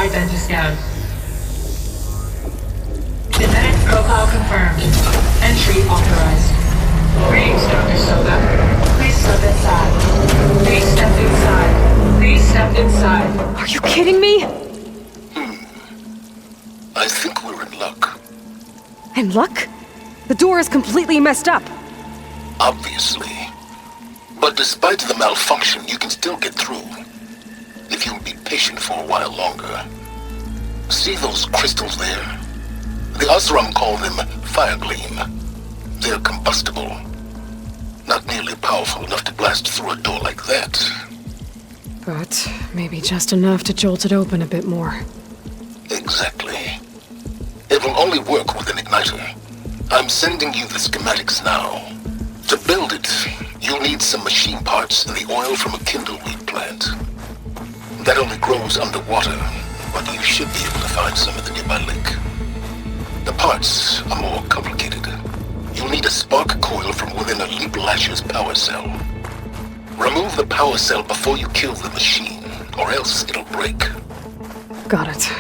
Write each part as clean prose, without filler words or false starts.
Identiscan. Genetic profile confirmed. Entry authorized. Greetings, Dr. Soga. Please step inside. Please step inside. Please step inside. Are you kidding me? I think we're in luck. In luck? The door is completely messed up. Obviously. But despite the malfunction, you can still get through. If you'll be patient for a while longer. See those crystals there? The Osram call them fire gleam. They're combustible. Not nearly powerful enough to blast through a door like that. But maybe just enough to jolt it open a bit more. Exactly. It will only work with an igniter. I'm sending you the schematics now. To build it, you'll need some machine parts and the oil from a kindleweed plant. That only grows underwater, but you should be able to find some at the nearby lake. The parts are more complicated. You'll need a spark coil from within a Leap Lasher's power cell. Remove the power cell before you kill the machine, or else it'll break. Got it.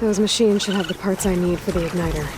Those machines should have the parts I need for the igniter.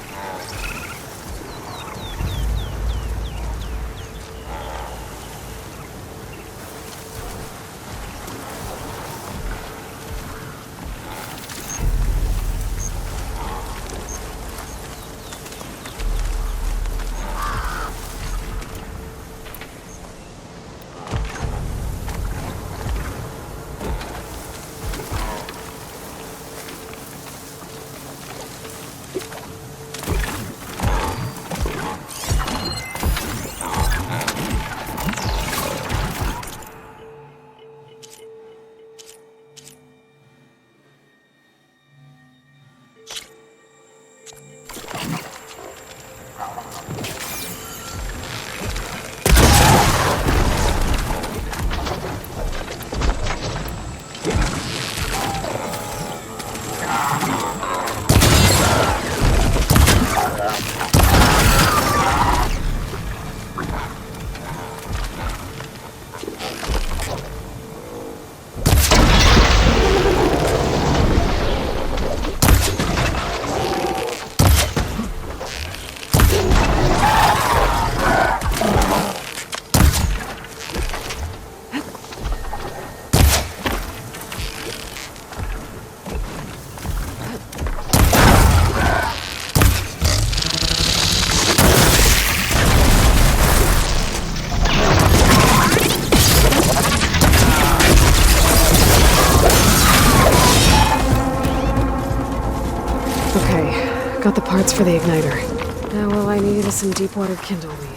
Got the parts for the igniter. Now all I need is some deep-water kindleweed.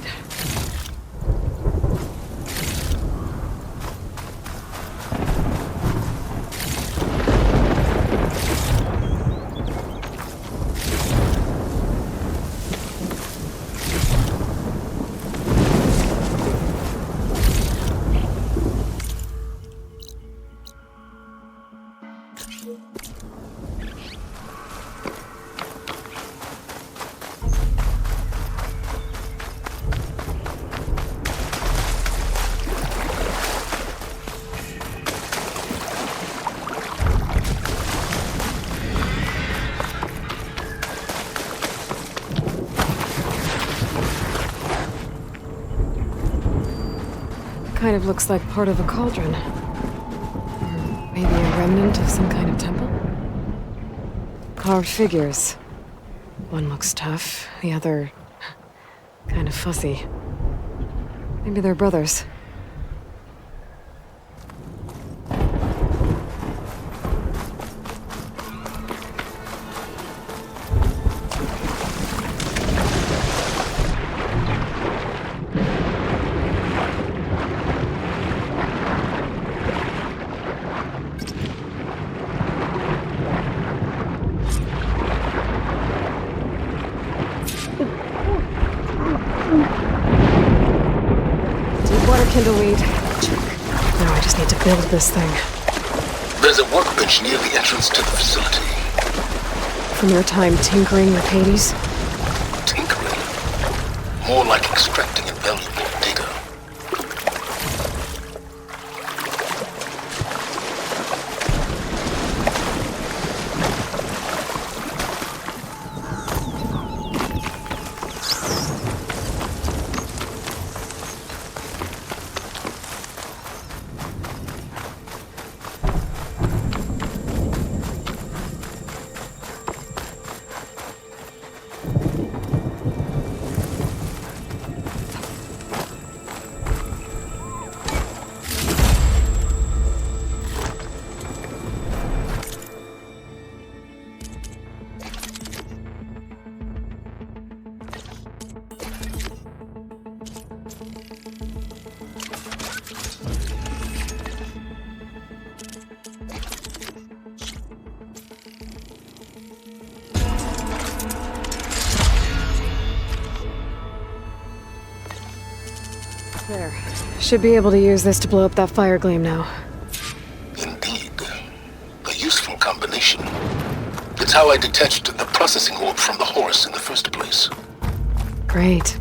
Kind of looks like part of a cauldron. Or maybe a remnant of some kind of temple? Carved figures. One looks tough, the other kind of fussy. Maybe they're brothers. Kindleweed. Check. Now I just need to build this thing. There's a workbench near the entrance to the facility. From your time tinkering with Hades? Tinkering? More like extracting invaluable data. There. Should be able to use this to blow up that fire gleam now. Indeed. A useful combination. It's how I detached the processing orb from the horse in the first place. Great.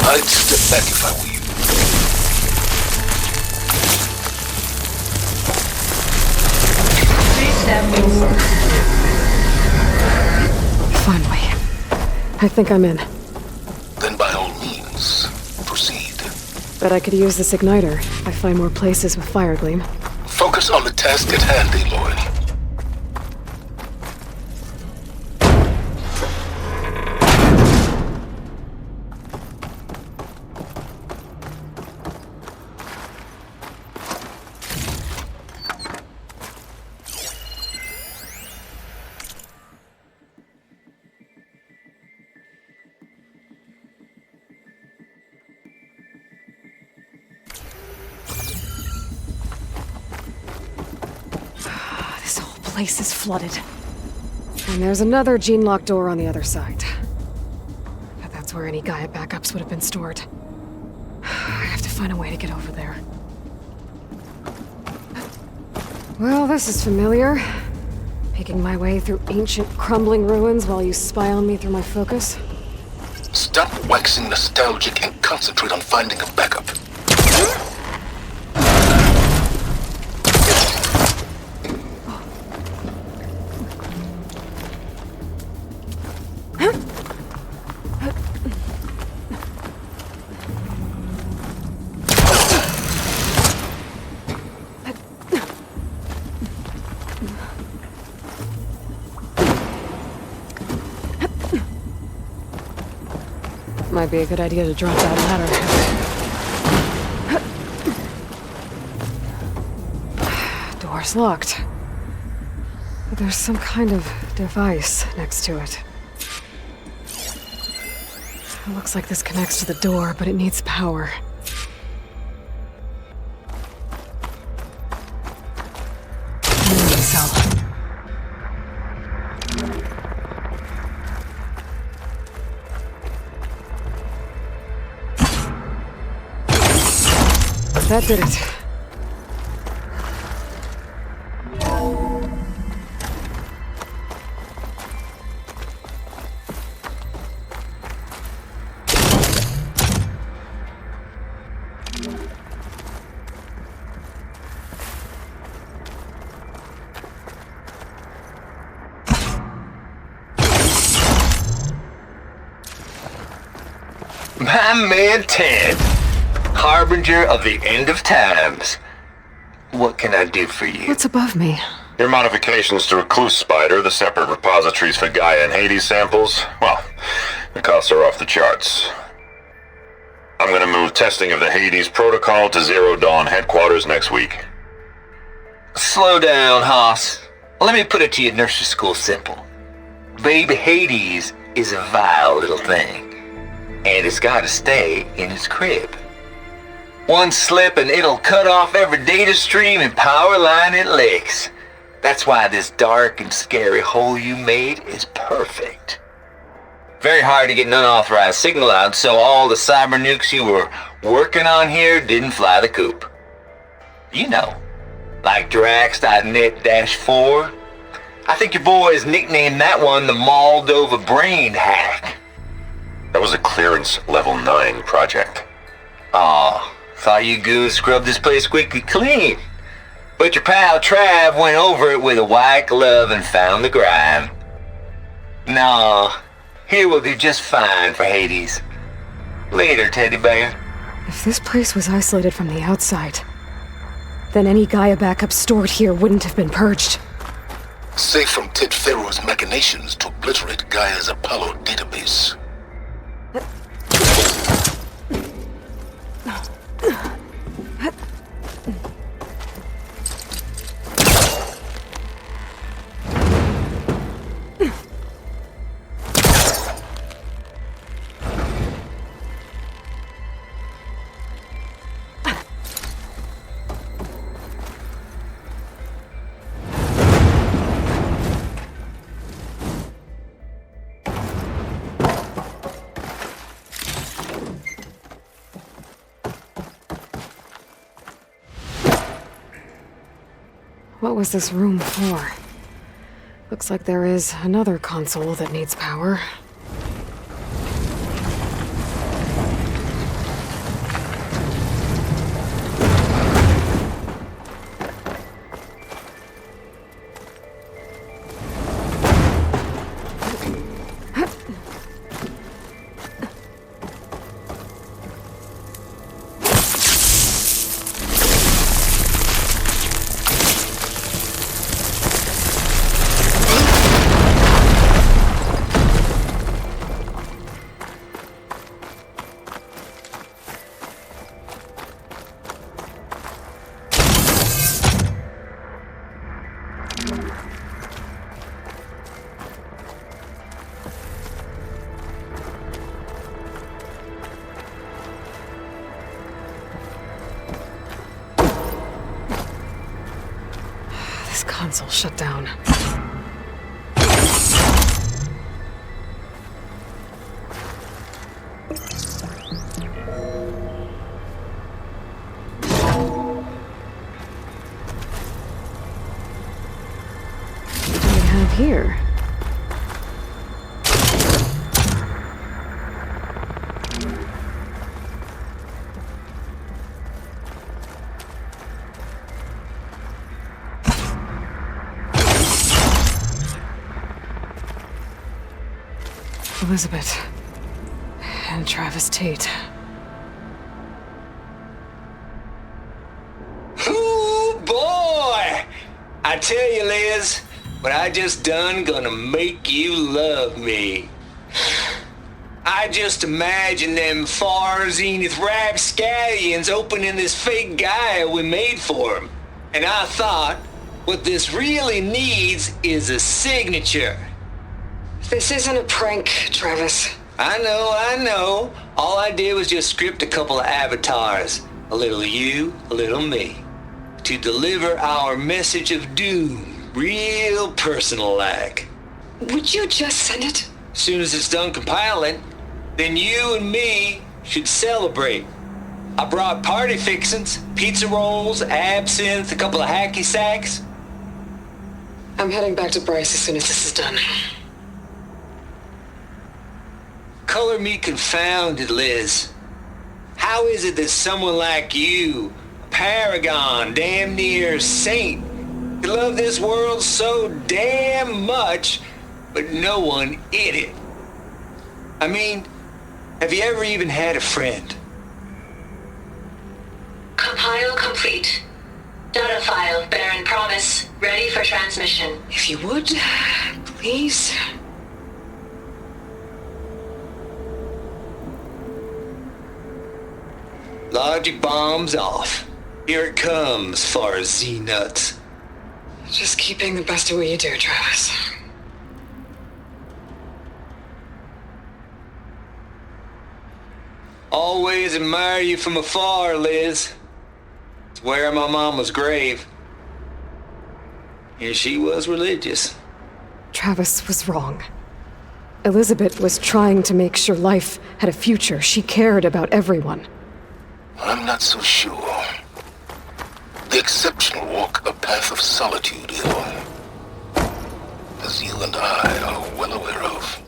I'd step back if I were you. Please stand forward. Finally. I think I'm in. Then by all means, proceed. Bet I could use this igniter if I find more places with fire gleam. Focus on the task at hand, Aloy. This whole place is flooded. And there's another gene-locked door on the other side. But that's where any Gaia backups would have been stored. I have to find a way to get over there. Well, this is familiar. Making my way through ancient, crumbling ruins while you spy on me through my focus. Stop waxing nostalgic and concentrate on finding a backup. Might be a good idea to drop that ladder. Door's locked. But there's some kind of device next to it. It looks like this connects to the door, but it needs power. Cell. That did it. My man Ted, harbinger of the end of times. What can I do for you? What's above me? Your modifications to Recluse Spider, the separate repositories for Gaia and Hades samples, well, the costs are off the charts. I'm gonna move testing of the Hades protocol to Zero Dawn headquarters next week. Slow down, Haas. Let me put it to you nursery school simple. Baby Hades is a vile little thing. and it's gotta stay in its crib. One slip and it'll cut off every data stream and power line it licks. That's why this dark and scary hole you made is perfect. Very hard to get an unauthorized signal out, so all the cyber nukes you were working on here didn't fly the coop. You know, like Drax.net-4. I think your boys nicknamed that one the Moldova Brain Hack. That was a clearance level 9 project. Aw, thought you goons scrubbed this place squeaky clean. But your pal Trav went over it with a white glove and found the grime. Nah, here will do just fine for Hades. Later, teddy bear. If this place was isolated from the outside, then any Gaia backup stored here wouldn't have been purged. Safe from Ted Pharaoh's machinations to obliterate Gaia's Apollo database. What was this room for? Looks like there is another console that needs power. This console shut down. What do we have here? Elizabeth and Travis Tate. Ooh, boy! I tell you, Liz, what I just done gonna make you love me. I just imagine them far zenith rapscallions opening this fake Gaia we made for them. And I thought, what this really needs is a signature. This isn't a prank, Travis. I know. All I did was just script a couple of avatars. A little you, a little me. To deliver our message of doom, real personal-like. Would you just send it? As soon as it's done compiling, then you and me should celebrate. I brought party fixins, pizza rolls, absinthe, a couple of hacky sacks. I'm heading back to Bryce as soon as this is done. Color me confounded, Liz. How is it that someone like you, a paragon, damn near saint, could love this world so damn much, but no one in it? I mean, have you ever even had a friend? Compile complete. Data file, Baron Promise, ready for transmission. If you would, please. Logic bombs off. Here it comes, far Z-nuts. Just keep being the best at what you do, Travis. Always admire you from afar, Liz. It's where my mama's grave. And she was religious. Travis was wrong. Elizabeth was trying to make sure life had a future. She cared about everyone. I'm not so sure. The exceptional walk a path of solitude, Hill. As you and I are well aware of.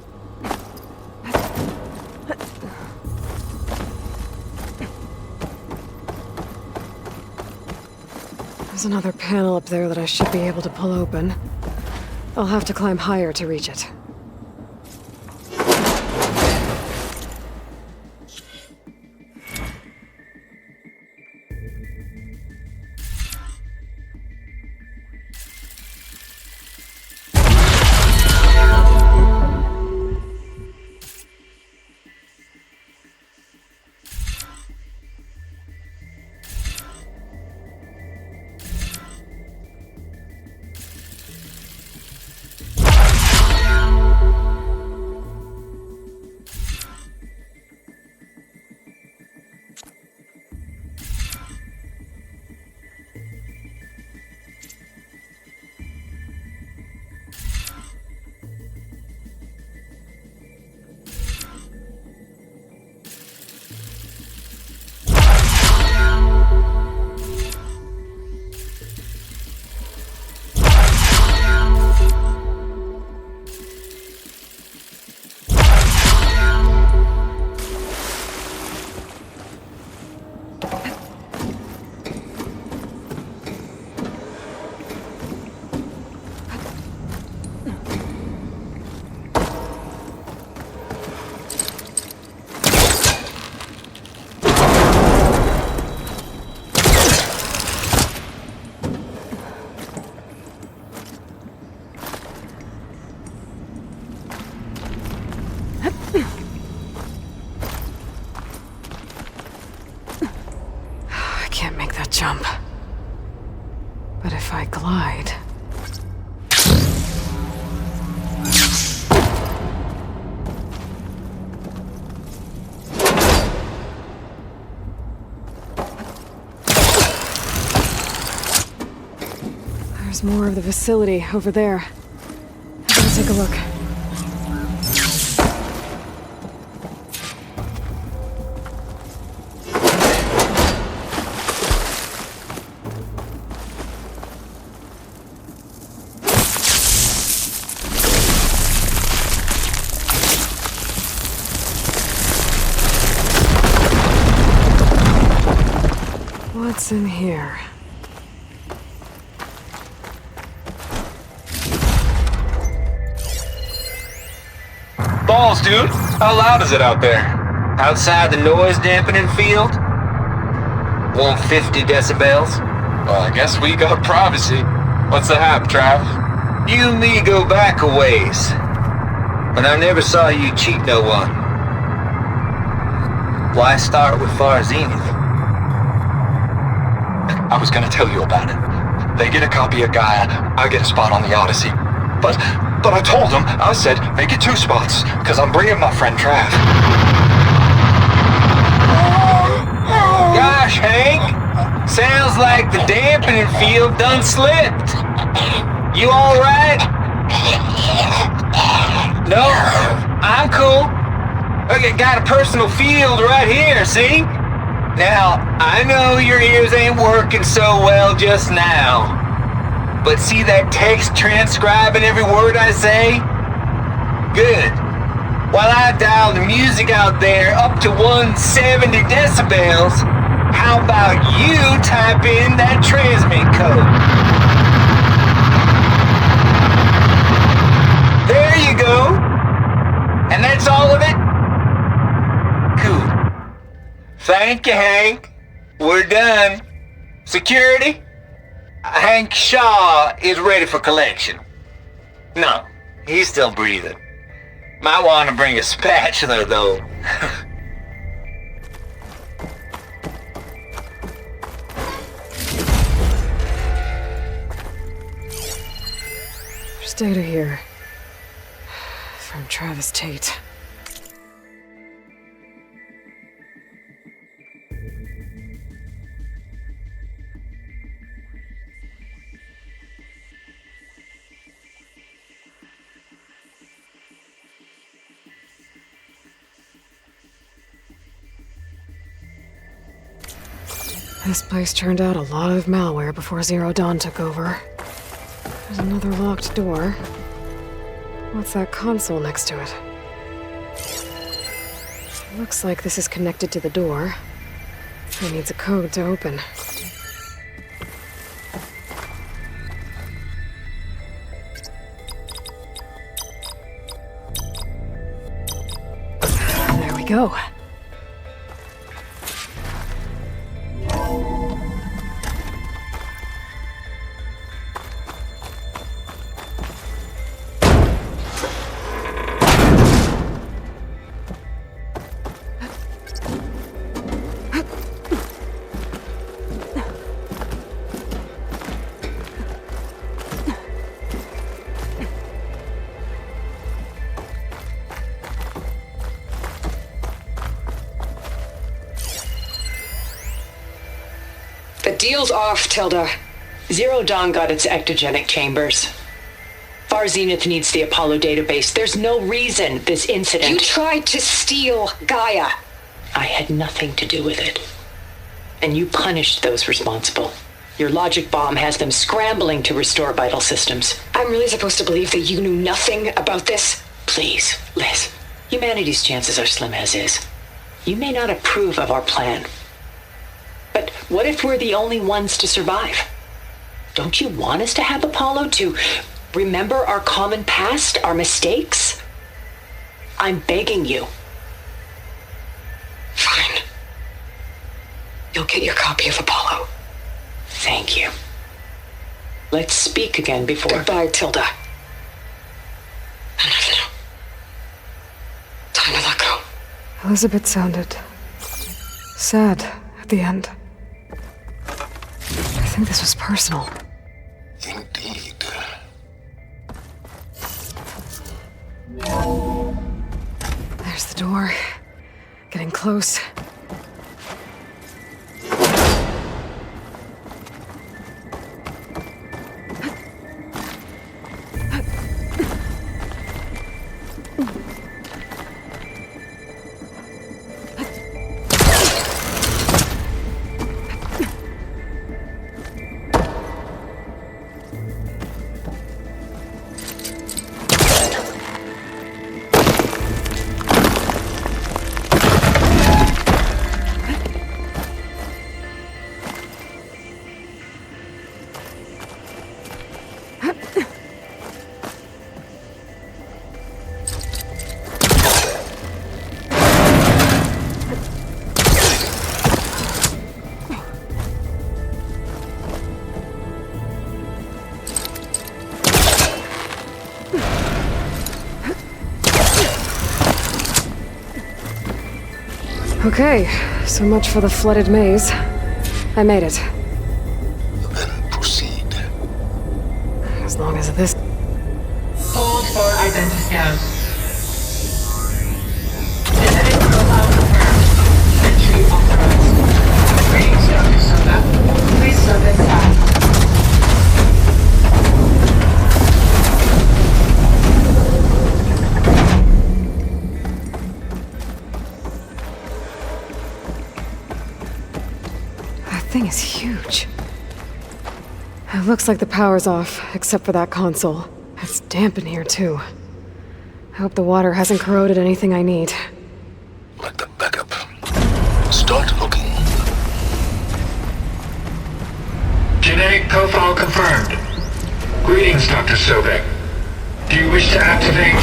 There's another panel up there that I should be able to pull open. I'll have to climb higher to reach it. Jump. But if I glide... There's more of the facility over there. I gotta take a look. What's in here? Balls, dude. How loud is it out there? Outside the noise dampening field? 150 decibels? Well, I guess we got privacy. What's the hap, Trav? You and me go back a ways. But I never saw you cheat no one. Why start with Far Zenith? I was gonna tell you about it. They get a copy of Gaia, I get a spot on the Odyssey. But I told them, I said, make it 2 spots, because I'm bringing my friend Trav. Gosh, Hank. Sounds like the dampening field done slipped. You alright? No, I'm cool. Okay, got a personal field right here, see? Now, I know your ears ain't working so well just now. But see that text transcribing every word I say? Good. While I dial the music out there up to 170 decibels, how about you type in that transmit code? There you go. And that's all of it? Cool. Thank you, Hank. We're done. Security? Hank Shaw is ready for collection. No, he's still breathing. Might want to bring a spatula, though. There's data here. From Travis Tate. This place turned out a lot of malware before Zero Dawn took over. There's another locked door. What's that console next to it? Looks like this is connected to the door. It needs a code to open. There we go. The deal's off, Tilda. Zero Dawn got its ectogenic chambers. Far Zenith needs the Apollo database. There's no reason this incident... You tried to steal Gaia. I had nothing to do with it. And you punished those responsible. Your logic bomb has them scrambling to restore vital systems. I'm really supposed to believe that you knew nothing about this? Please, Liz. Humanity's chances are slim as is. You may not approve of our plan. But what if we're the only ones to survive? Don't you want us to have Apollo to remember our common past, our mistakes? I'm begging you. Fine. You'll get your copy of Apollo. Thank you. Let's speak again before... Goodbye, Tilda. Enough now. Time to let go. Elizabeth sounded sad at the end. I think this was personal. Indeed. There's the door. Getting close. Okay, so much for the flooded maze. I made it. Then proceed. As long as this... Hold for identiscan. Genetic profile confirmed. Entry authorized. Greetings, Dr. Soda. Please step inside. Thing is huge. It looks like the power's off, except for that console. It's damp in here, too. I hope the water hasn't corroded anything I need. Like the backup. Start looking. Genetic profile confirmed. Greetings, Dr. Sobek. Do you wish to activate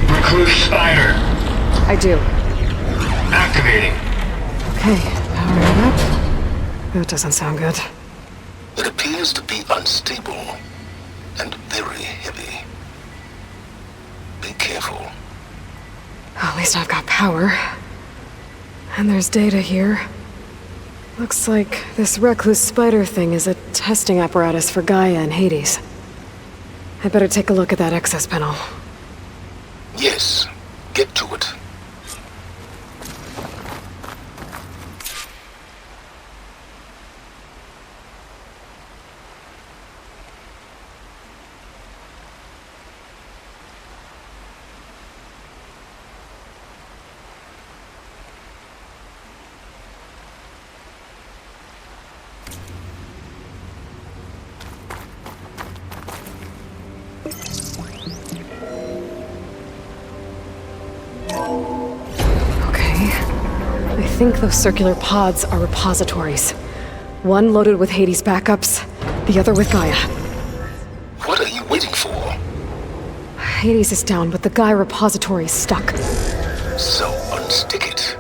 Recluse Spider? I do. Activating. Okay, powering up. That doesn't sound good. It appears to be unstable and very heavy. Be careful. At least I've got power. And there's data here. Looks like this Recluse Spider thing is a testing apparatus for Gaia and Hades. I better take a look at that access panel. Yes, get to it. think those circular pods are repositories. One loaded with Hades backups, the other with Gaia. What are you waiting for? Hades is down, but the Gaia repository is stuck. So unstick it.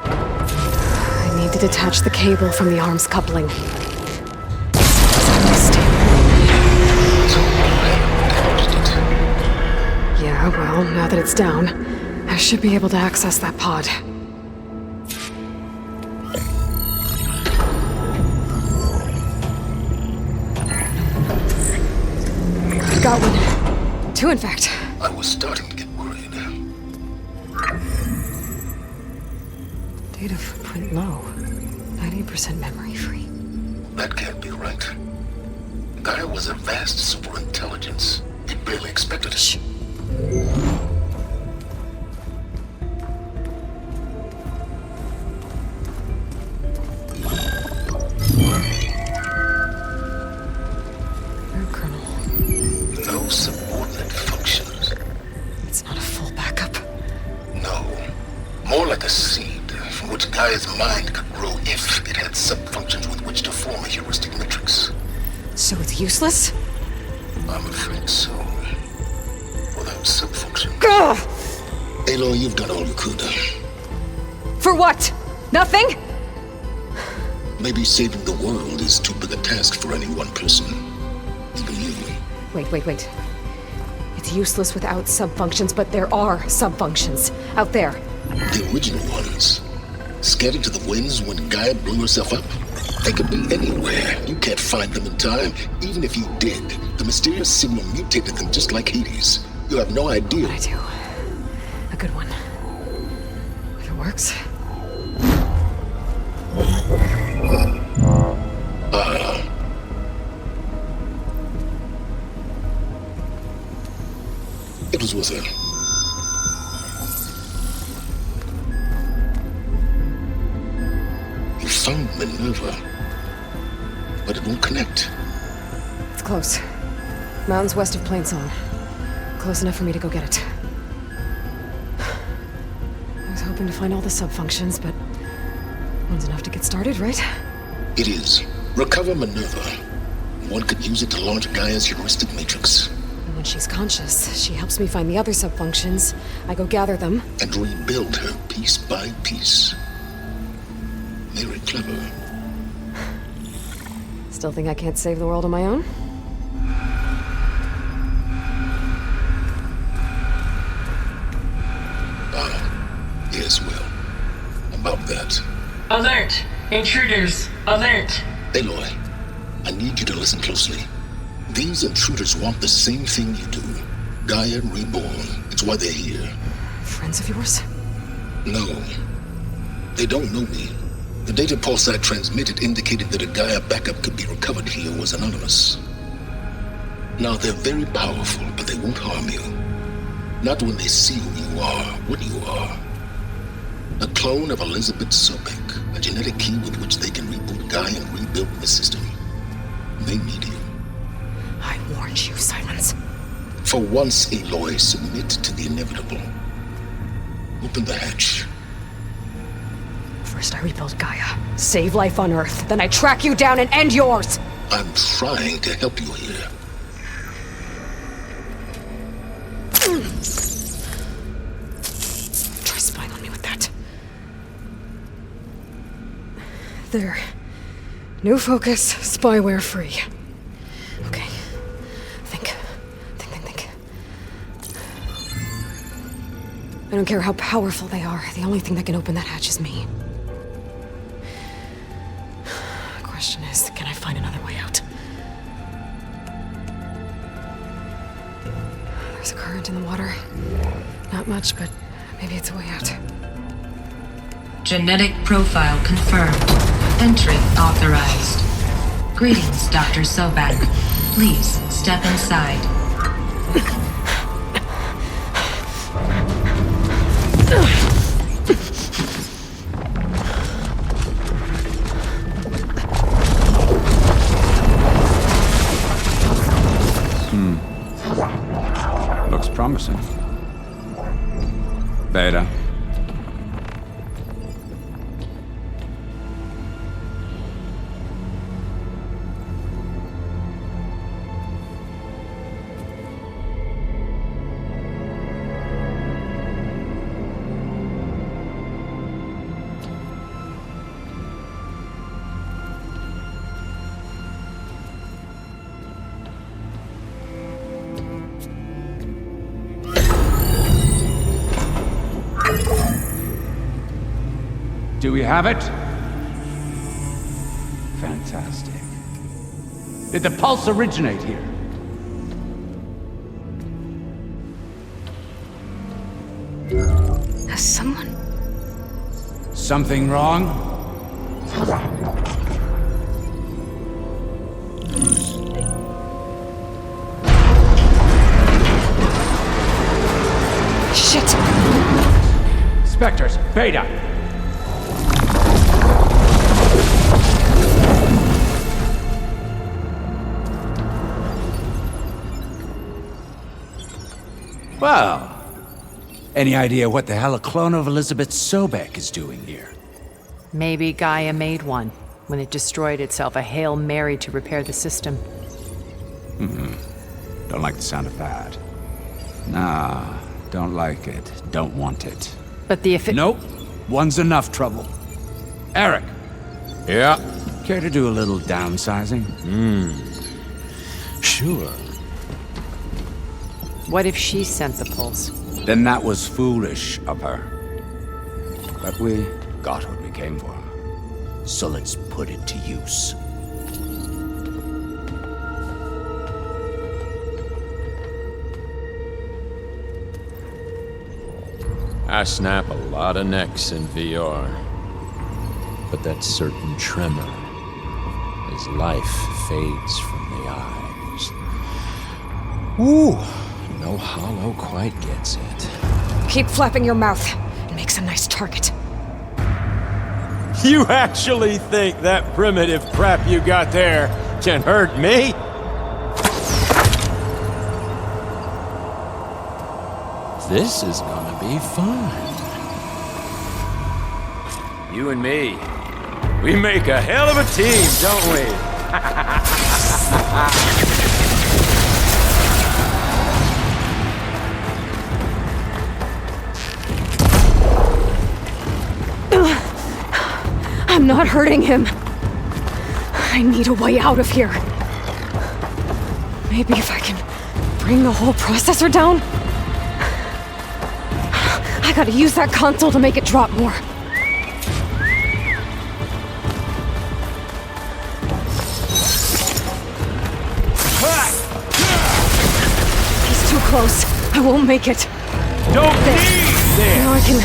I need to detach the cable from the arms coupling. Yeah, well, now that it's down, I should be able to access that pod. Got one. Two, in fact. I was starting to get worried. Data footprint low. 90% memory free. That can't be right. Gaia was a vast superintelligence. It barely expected us. No subordinate functions. It's not a full backup. No. More like a seed from which Gaia's mind could grow if it had sub-functions with which to form a heuristic matrix. So it's useless? I'm afraid so. Without sub-functions. Ugh! Aloy, you've done all you could. For what? Nothing? Maybe saving the world is too big a task for any one person. Even you. Wait. It's useless without sub-functions, but there are sub-functions out there. The original ones. Scattered to the winds when Gaia blew herself up? They could be anywhere. You can't find them in time. Even if you did, the mysterious signal mutated them just like Hades. You have no idea. But I do. A good one. If it works. It was with her. You found Minerva, but it won't connect. It's close. Mountains west of Plainsong. Close enough for me to go get it. I was hoping to find all the sub-functions, but one's enough to get started, right? It is. Recover Minerva. One could use it to launch Gaia's heuristic matrix. And when she's conscious, she helps me find the other sub-functions. I go gather them. And rebuild her piece by piece. Very clever. Still think I can't save the world on my own? Yes, well. About that. Alert! Intruders! Alert! Aloy, I need you to listen closely. These intruders want the same thing you do. Gaia reborn. It's why they're here. Friends of yours? No. They don't know me. The data pulse I transmitted indicated that a Gaia backup could be recovered here was anonymous. Now, they're very powerful, but they won't harm you. Not when they see who you are, what you are. A clone of Elizabeth Sobek, a genetic key with which they can reboot Gaia and rebuild the system. They need you. I warned you, Silence. For once, Aloy, submit to the inevitable. Open the hatch. First I rebuild Gaia, save life on Earth, then I track you down and end yours! I'm trying to help you here. Try spying on me with that. There. New focus, spyware free. Okay. Think. I don't care how powerful they are. The only thing that can open that hatch is me. The question is, can I find another way out? There's a current in the water. Not much, but maybe it's a way out. Genetic profile confirmed. Entry authorized. Greetings, Dr. Sobek. Please step inside. Looks promising. Beta. Do we have it? Fantastic. Did the pulse originate here? Has someone... Something wrong? Shit! Spectres, Beta! Well, any idea what the hell a clone of Elizabeth Sobek is doing here? Maybe Gaia made one when it destroyed itself, a Hail Mary to repair the system. Don't like the sound of that. Nah, don't like it. Don't want it. But the Nope. One's enough trouble. Eric. Yeah? Care to do a little downsizing? Sure. What if she sent the pulse? Then that was foolish of her. But we got what we came for. So let's put it to use. I snap a lot of necks in VR. But that certain tremor as life fades from the eyes. Ooh, no hollow quite gets it. Keep flapping your mouth. It makes a nice target. You actually think that primitive crap you got there can hurt me? This is gonna be fun. You and me, we make a hell of a team, don't we? I'm not hurting him. I need a way out of here. Maybe if I can bring the whole processor down? I gotta use that console to make it drop more. He's too close. I won't make it. Don't There. need this! Now I can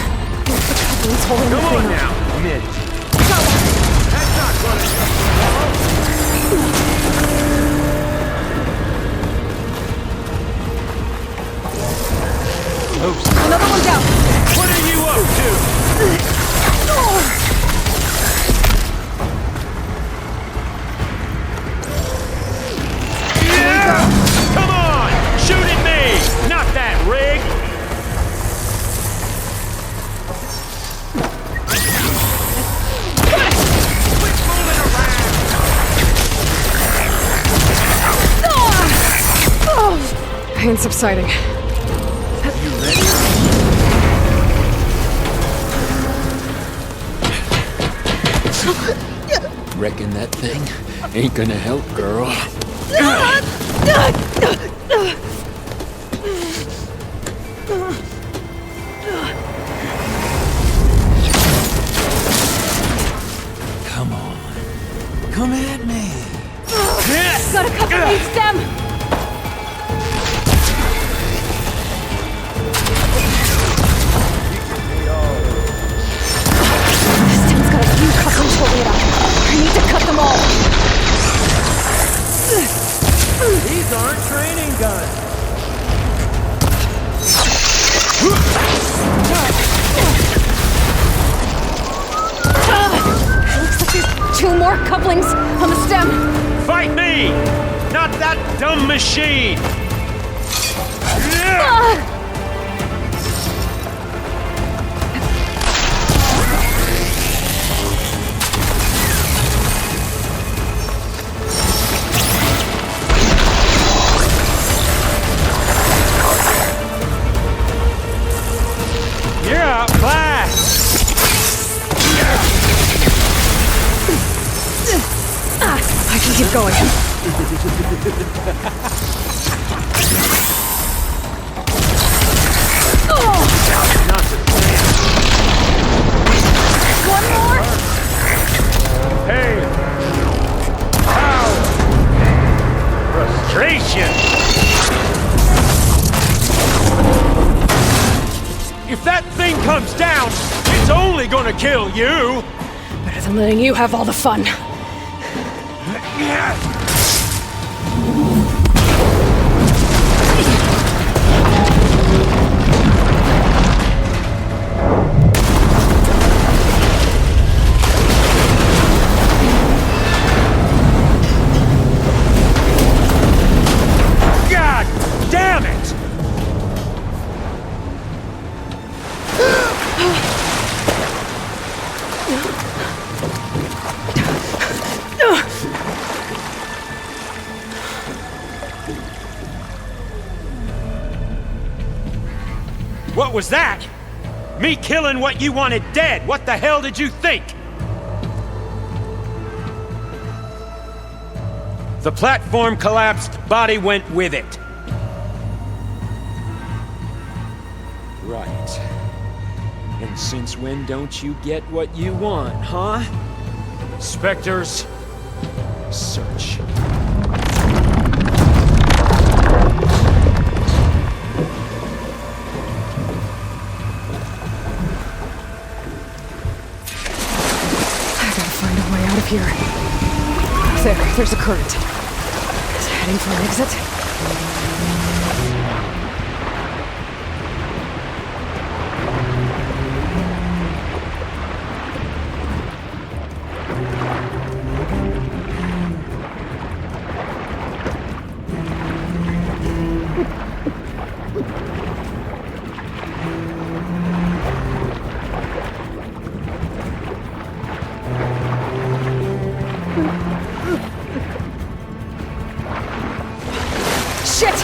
get the couplings holding the Come thing on up. now, commit. That's not gonna... Oops. Another one down. What are you up to? Yeah! Come on! Shoot at me! Not that rig! Quit fooling around! Pain subsiding. You ready? Reckon that thing ain't gonna help, girl. Come on. Come at me. Gotta cut the main stem! This stem's got a few couplings holding it up. I need to cut them all. These aren't training guns. Looks like there's 2 more couplings on the stem. Fight me! Not that dumb machine! keep going. One more? Hey! Power! Frustration! If that thing comes down, it's only gonna kill you! Better than letting you have all the fun. God damn it! What was that? Me killing what you wanted dead. What the hell did you think? The platform collapsed, body went with it. Right. And since when don't you get what you want, huh? Spectres, search. Here. There's a current. Is it heading for an exit? Shit!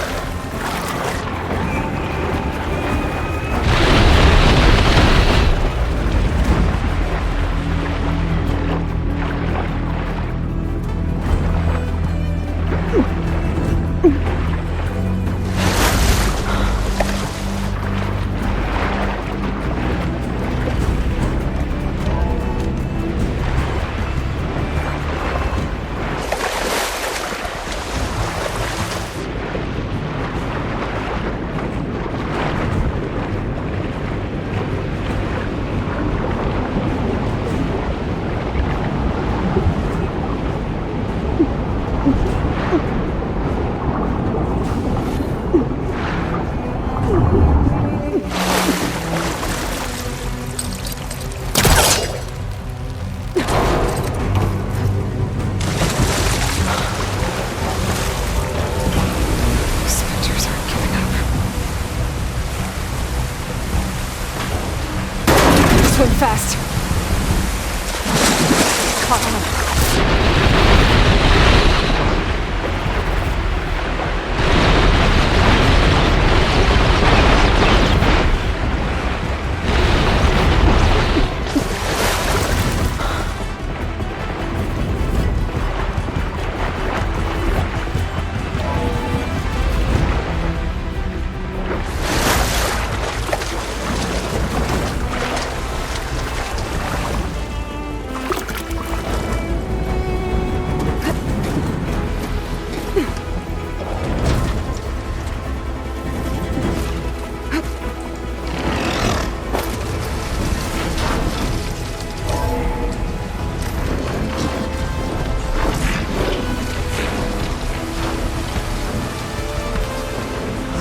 Swim fast. Caught on.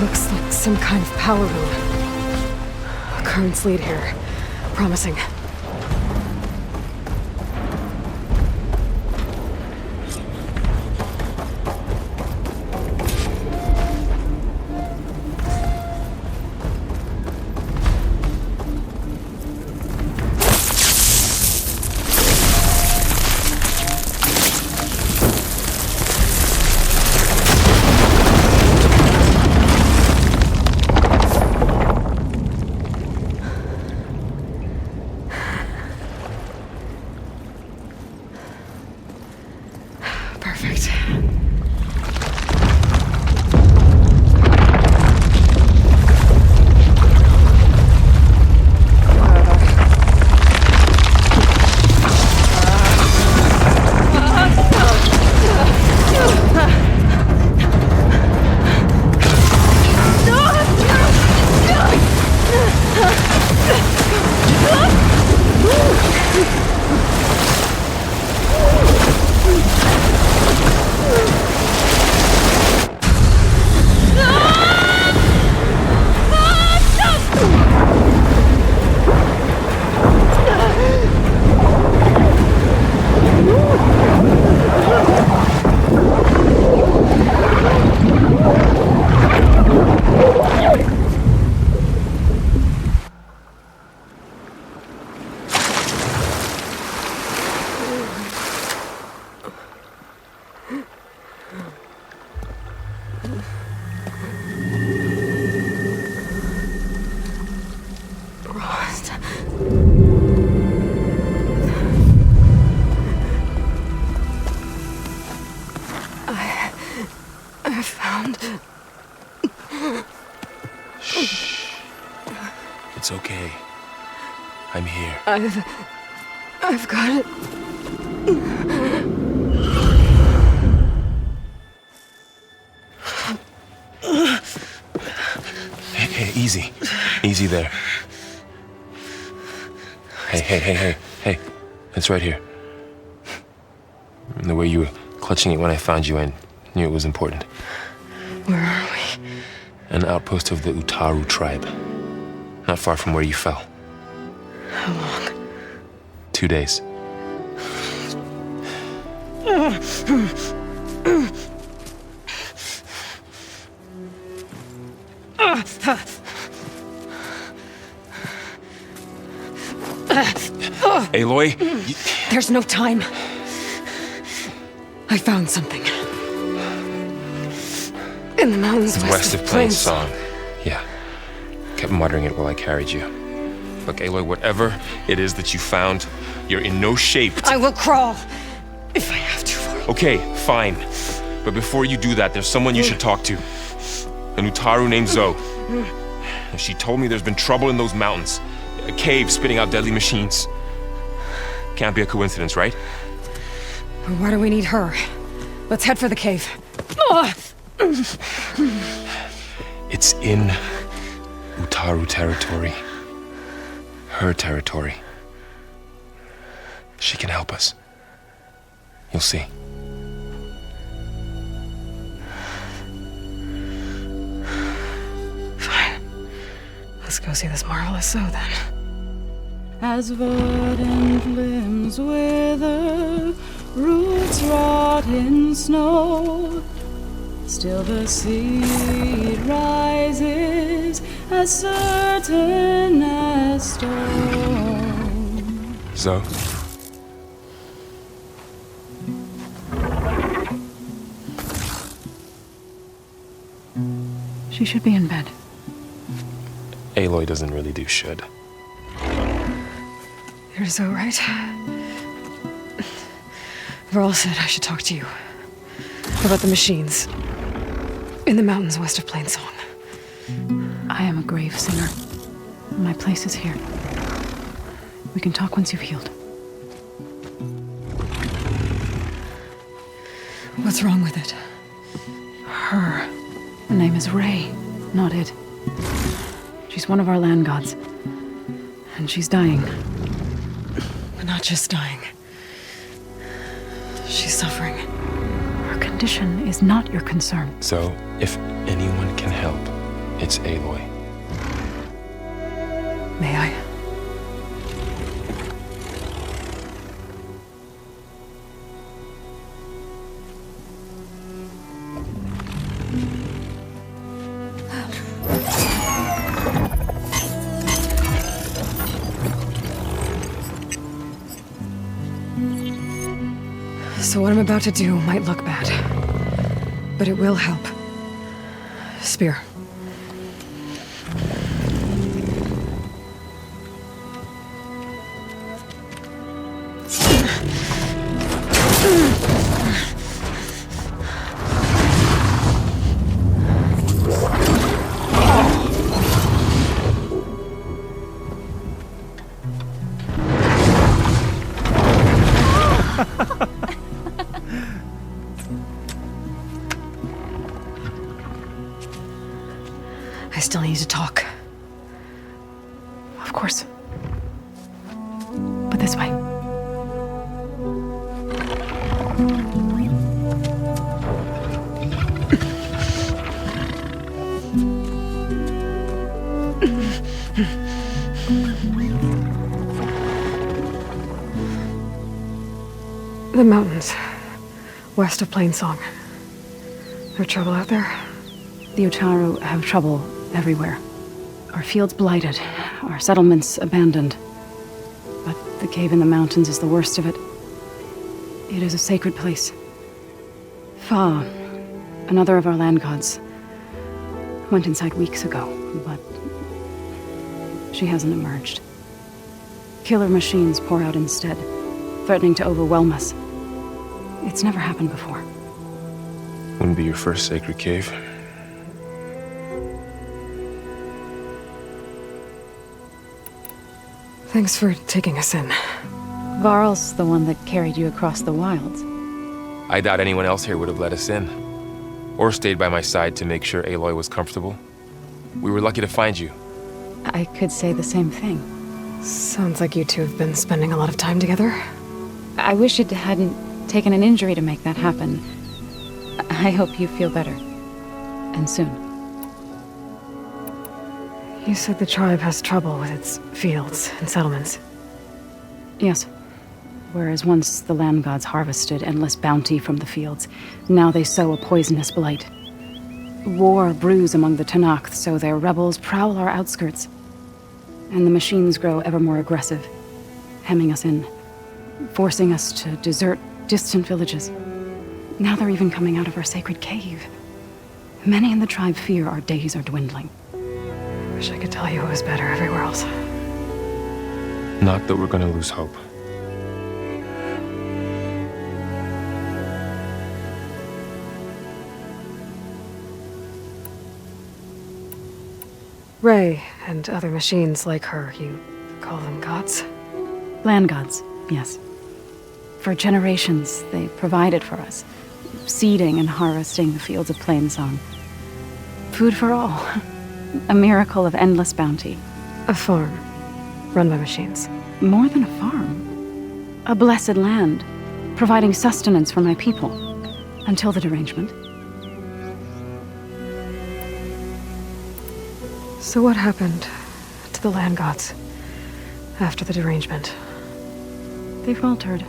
Looks like some kind of power room. Currents lead here. Promising. Rost. I found... Shh. It's okay. I'm here. I've got it. Hey, easy. Easy there. Hey. It's right here. The way you were clutching it when I found you, I knew it was important. Where are we? An outpost of the Utaru tribe. Not far from where you fell. How long? 2 days. Aloy, There's no time. I found something. In the mountains west of Plains Song. Yeah. Kept muttering it while I carried you. Look, Aloy, whatever it is that you found, you're in no shape to... I will crawl, if I have to. Okay, fine. But before you do that, there's someone you should talk to. An Utaru named Zoe. She told me there's been trouble in those mountains. A cave spitting out deadly machines. Can't be a coincidence, right? Why do we need her? Let's head for the cave. It's in Utaru territory. Her territory. She can help us. You'll see. Fine. Let's go see this marvelous Zoe then. As verdant limbs wither, roots rot in snow, still the seed rises as certain as stone. Zoe? She should be in bed. Aloy doesn't really do should. You're so right. Varl said I should talk to you about the machines in the mountains west of Plains Song. I am a grave singer. My place is here. We can talk once you've healed. What's wrong with it? Her. Her name is Ray, not it. She's one of our land gods. And she's dying. But not just dying. She's suffering. Her condition is not your concern. So, if anyone can help, it's Aloy. May I? So what I'm about to do might look bad, but it will help. Spear. I still need to talk. Of course. But this way. The mountains, west of Plains Song. There trouble out there? The Utaru have trouble everywhere. Our fields blighted, our settlements abandoned. But the cave in the mountains is the worst of it. It is a sacred place. Fa, another of our land gods, went inside weeks ago, but she hasn't emerged. Killer machines pour out instead, threatening to overwhelm us. It's never happened before. Wouldn't be your first sacred cave. Thanks for taking us in. Varl's the one that carried you across the wilds. I doubt anyone else here would have let us in. Or stayed by my side to make sure Aloy was comfortable. We were lucky to find you. I could say the same thing. Sounds like you two have been spending a lot of time together. I wish it hadn't taken an injury to make that happen. I hope you feel better. And soon. You said the tribe has trouble with its fields and settlements. Yes. Whereas once the land gods harvested endless bounty from the fields, now they sow a poisonous blight. War brews among the Tenakth, so their rebels prowl our outskirts. And the machines grow ever more aggressive, hemming us in, forcing us to desert distant villages. Now they're even coming out of our sacred cave. Many in the tribe fear our days are dwindling. Wish I could tell you it was better everywhere else. Not that we're gonna lose hope. Ray and other machines like her, you call them gods? Land gods, yes. For generations, they provided for us, seeding and harvesting the fields of Plainsong. Food for all. A miracle of endless bounty. A farm, run by machines. More than a farm. A blessed land, providing sustenance for my people. Until the derangement. So what happened to the land gods after the derangement? They faltered,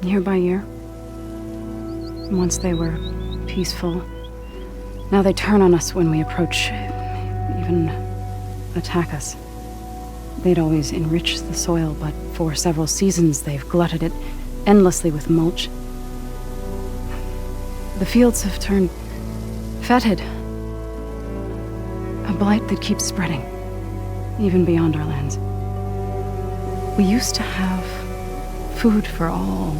year by year. Once they were peaceful. Now they turn on us when we approach, even attack us. They'd always enrich the soil, but for several seasons they've glutted it endlessly with mulch. The fields have turned fetid. A blight that keeps spreading, even beyond our lands. We used to have food for all.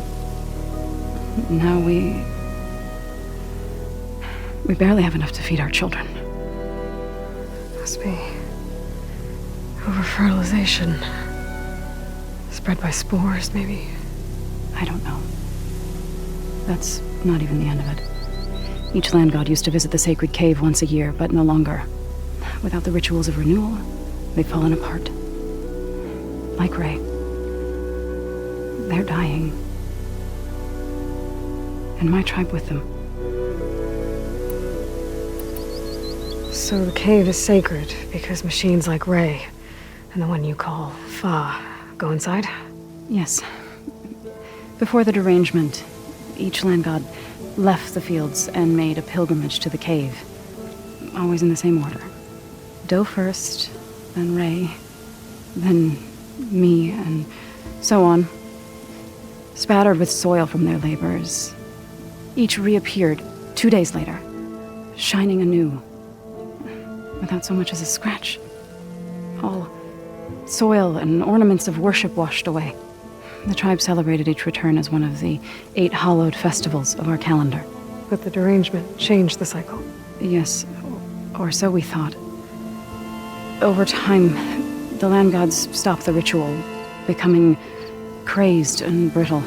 Now we barely have enough to feed our children. Must be over-fertilization. Spread by spores, maybe. I don't know. That's not even the end of it. Each land god used to visit the sacred cave once a year, but no longer. Without the rituals of renewal, they've fallen apart. Like Ray. They're dying. And my tribe with them. So the cave is sacred because machines like Ray and the one you call Fa go inside? Yes. Before the derangement, each land god left the fields and made a pilgrimage to the cave. Always in the same order. Do first, then Ray, then me, and so on. Spattered with soil from their labors. Each reappeared 2 days later, shining anew. Without so much as a scratch. All soil and ornaments of worship washed away. The tribe celebrated each return as one of the 8 hallowed festivals of our calendar. But the derangement changed the cycle. Yes, or so we thought. Over time, the land gods stopped the ritual, becoming crazed and brittle.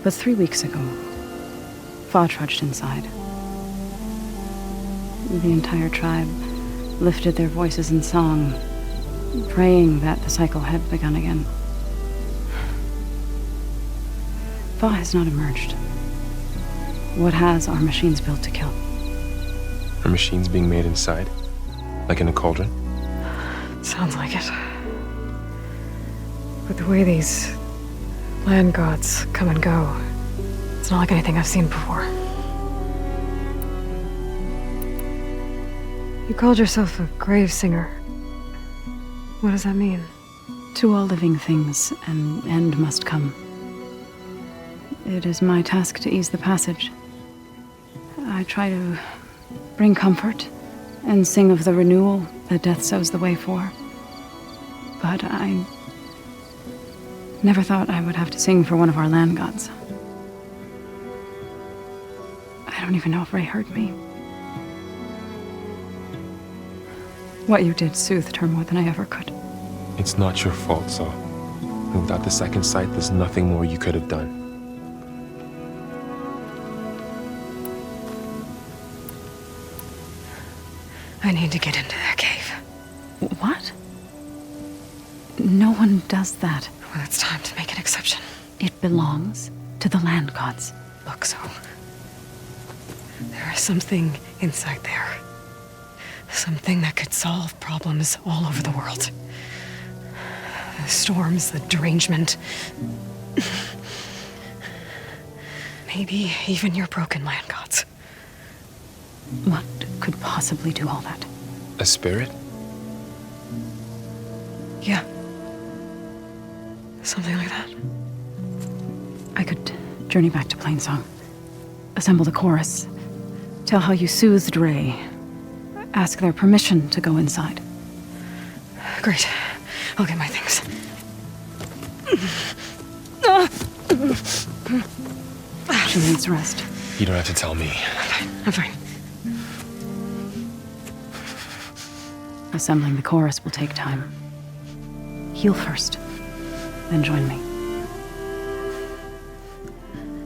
But 3 weeks ago, Fa trudged inside. The entire tribe lifted their voices in song, praying that the cycle had begun again. Fa has not emerged. What has are machines built to kill? Are machines being made inside? Like in a cauldron? Sounds like it. But the way these land gods come and go, it's not like anything I've seen before. You called yourself a grave singer. What does that mean? To all living things, an end must come. It is my task to ease the passage. I try to bring comfort and sing of the renewal that death sows the way for. But I never thought I would have to sing for one of our land gods. I don't even know if Ray heard me. What you did soothed her more than I ever could. It's not your fault, Zoe. Without the second sight, there's nothing more you could have done. I need to get into that cave. What? No one does that. Well, it's time to make an exception. It belongs to the land gods. Look, Zoe. There is something inside there. Something that could solve problems all over the world. The storms, the derangement. Maybe even your broken land gods. What could possibly do all that? A spirit? Yeah. Something like that. I could journey back to Plainsong. Assemble the chorus. Tell how you soothed Ray. Ask their permission to go inside. Great. I'll get my things. She needs rest. You don't have to tell me. I'm fine. Assembling the chorus will take time. Heal first, then join me.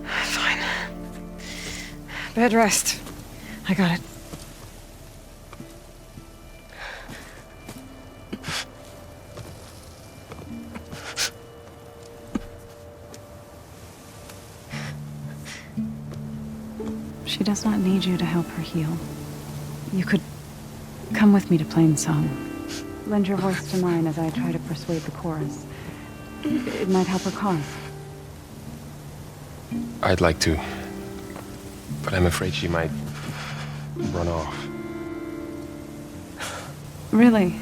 Fine. Bed rest. I got it. She does not need you to help her heal. You could come with me to Plainsong. Lend your voice to mine as I try to persuade the chorus. It might help her cause. I'd like to. But I'm afraid she might run off. Really?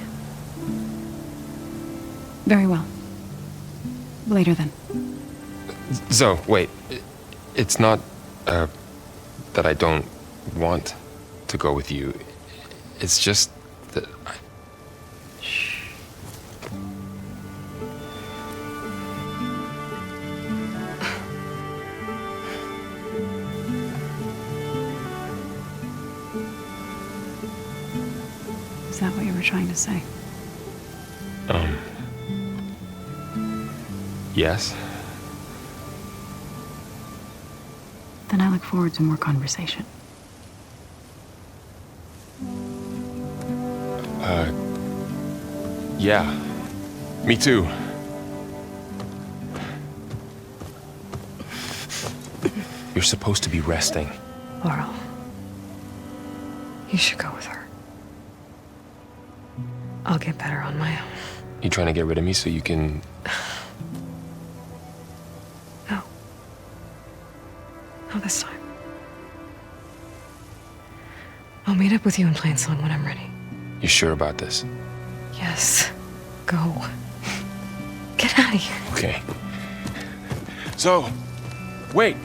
Very well. Later then. Zoe, wait. It's not, that I don't want to go with you. It's just that Shh. Is that what you were trying to say? Yes? Then I look forward to more conversation. Yeah. Me too. You're supposed to be resting. Laurel. You should go with her. I'll get better on my own. You trying to get rid of me so you can... No. Not this time. I'll meet up with you in Plainsong when I'm ready. You sure about this? Yes. Go. Get out of here. Okay. So, wait.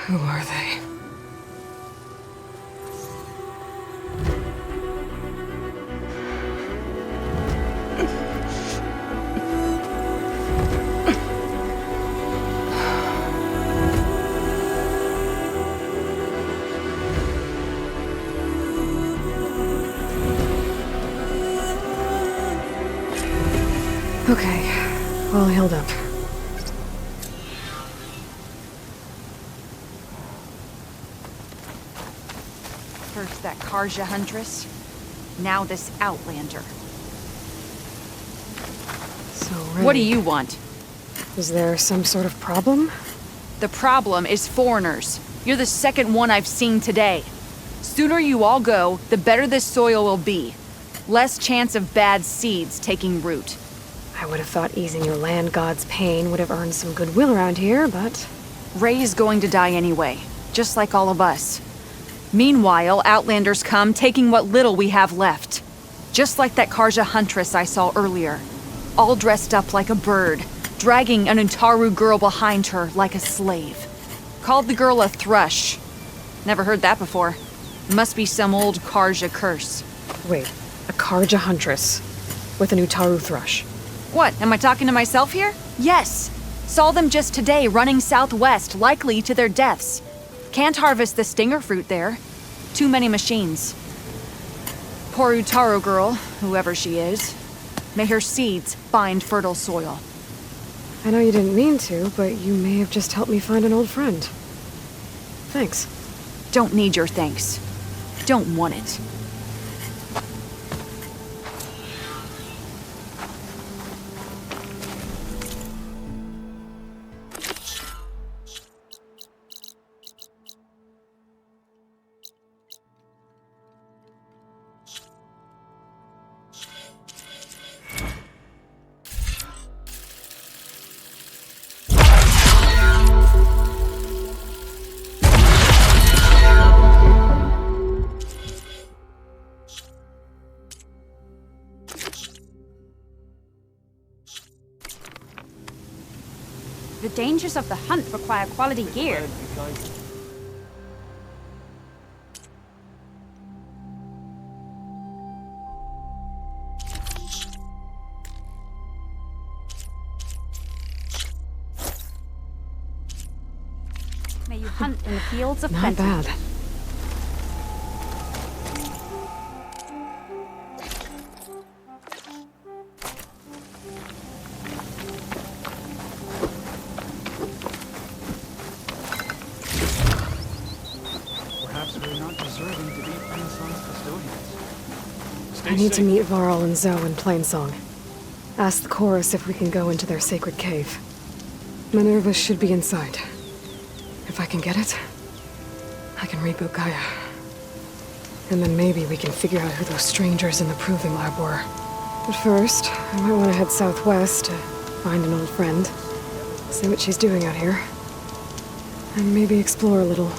Who are they? Okay, all healed up. First that Karja Huntress, now this Outlander. So, Ray, What do you want? Is there some sort of problem? The problem is foreigners. You're the second one I've seen today. Sooner you all go, the better this soil will be. Less chance of bad seeds taking root. I would have thought easing your land god's pain would have earned some goodwill around here, but... Ray is going to die anyway, just like all of us. Meanwhile, Outlanders come, taking what little we have left. Just like that Karja huntress I saw earlier. All dressed up like a bird, dragging an Utaru girl behind her like a slave. Called the girl a thrush. Never heard that before. Must be some old Karja curse. Wait, a Karja huntress with an Utaru thrush. What, am I talking to myself here? Yes. Saw them just today running southwest, likely to their deaths. Can't harvest the stinger fruit there. Too many machines. Poor Utaru girl, whoever she is. May her seeds find fertile soil. I know you didn't mean to, but you may have just helped me find an old friend. Thanks. Don't need your thanks. Don't want it. The dangers of the hunt require quality gear. May you hunt in the fields of plenty. Not bad. I need to meet Varl and Zoe in Plainsong. Ask the chorus if we can go into their sacred cave. Minerva should be inside. If I can get it, I can reboot Gaia. And then maybe we can figure out who those strangers in the proving lab were. But first, I might want to head southwest to find an old friend. See what she's doing out here. And maybe explore a little.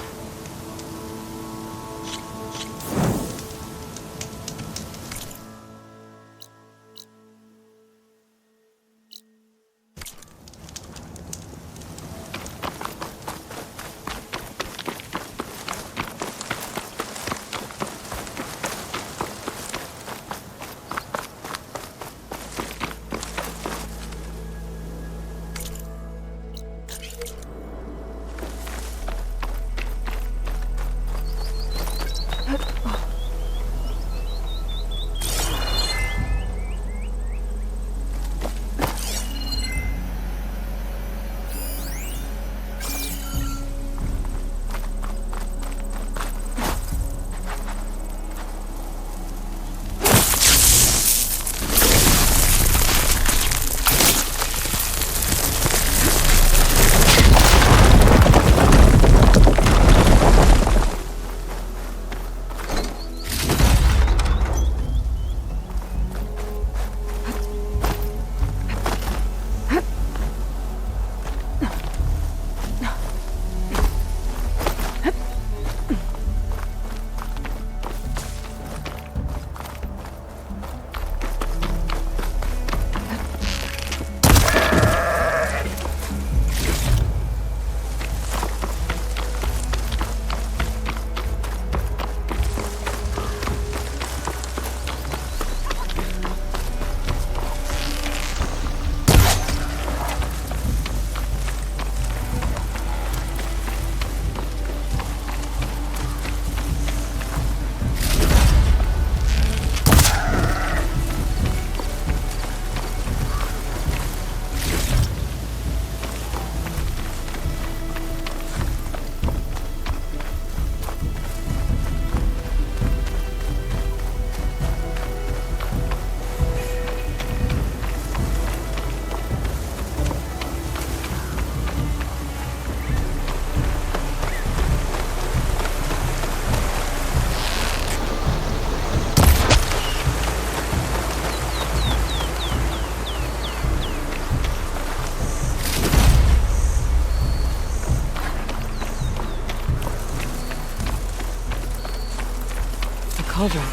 Cauldron.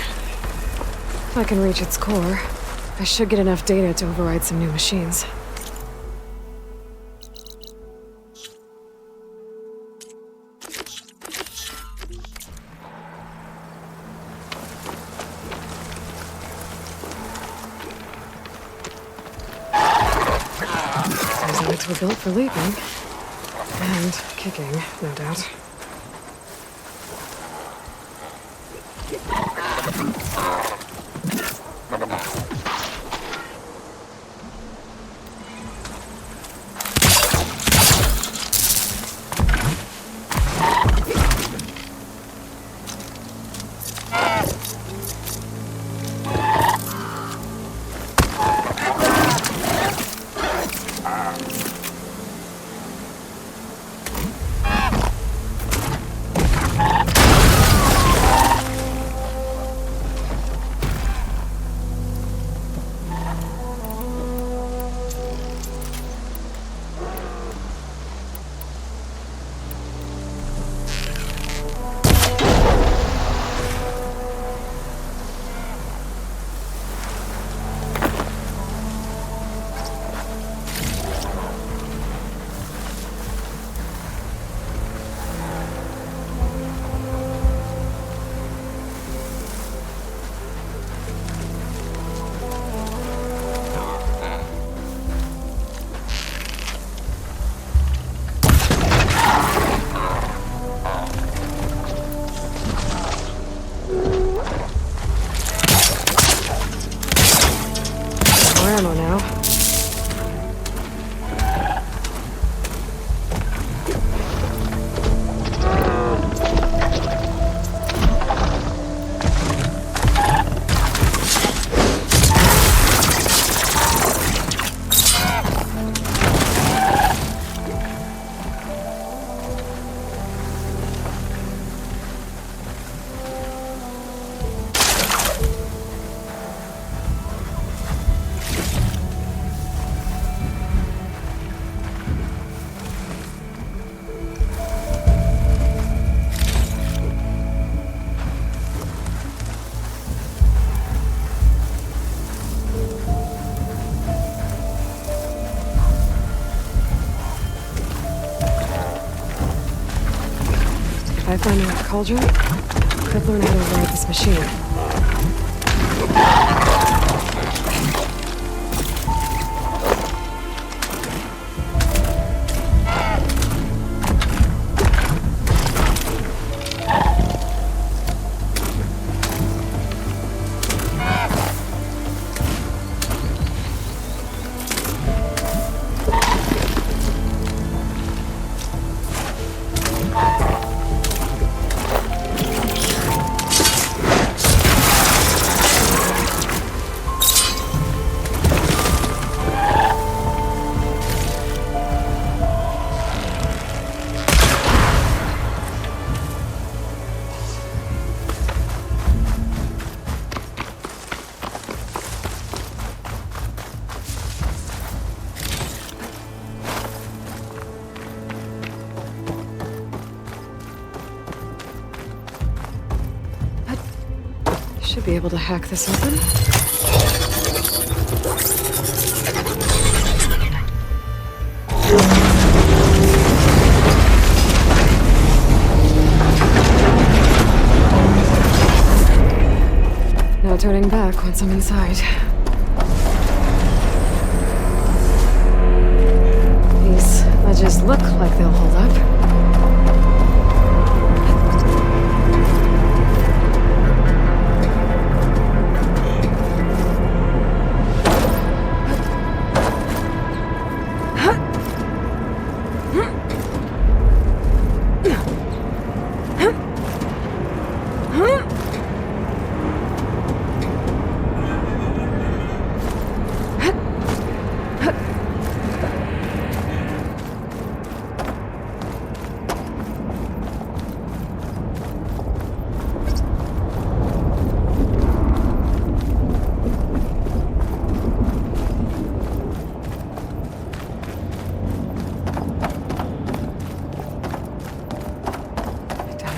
If I can reach its core, I should get enough data to override some new machines. These lights were built for leaping. And kicking, no doubt. Ammo now. If I find a cauldron, I could learn how to override this machine. Should be able to hack this open. No turning back once I'm inside. These ledges look like they'll hold up.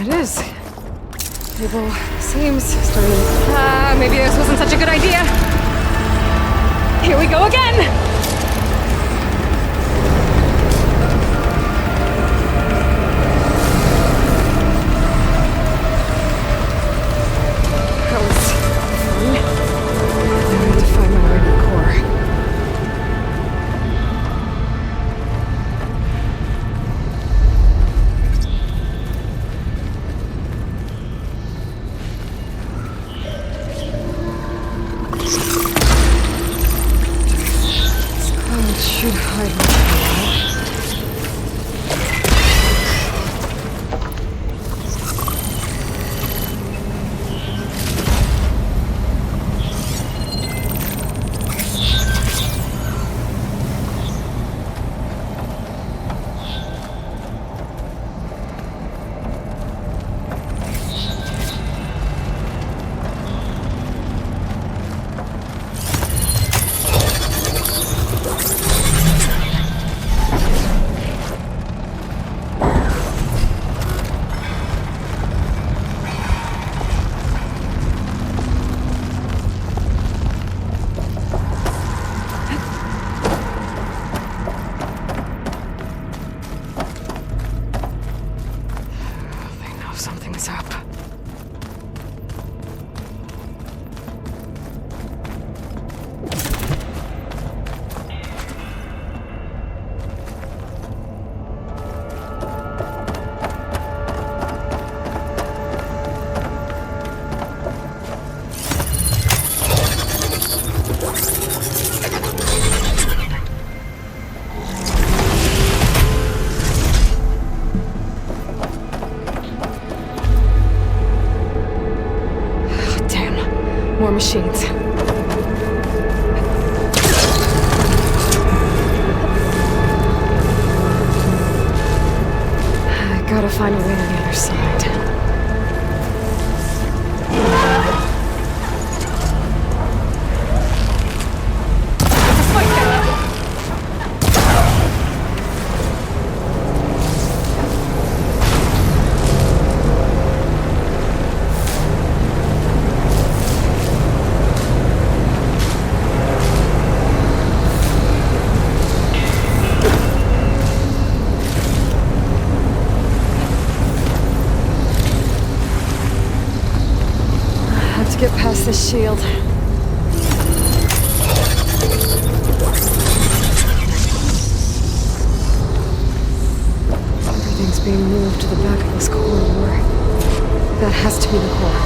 It is. Table seems starting. Maybe this wasn't such a good idea. Here we go again! Something's up. More machines. I gotta find a way to the other side. Get past the shield. Everything's being moved to the back of this corridor. That has to be the core.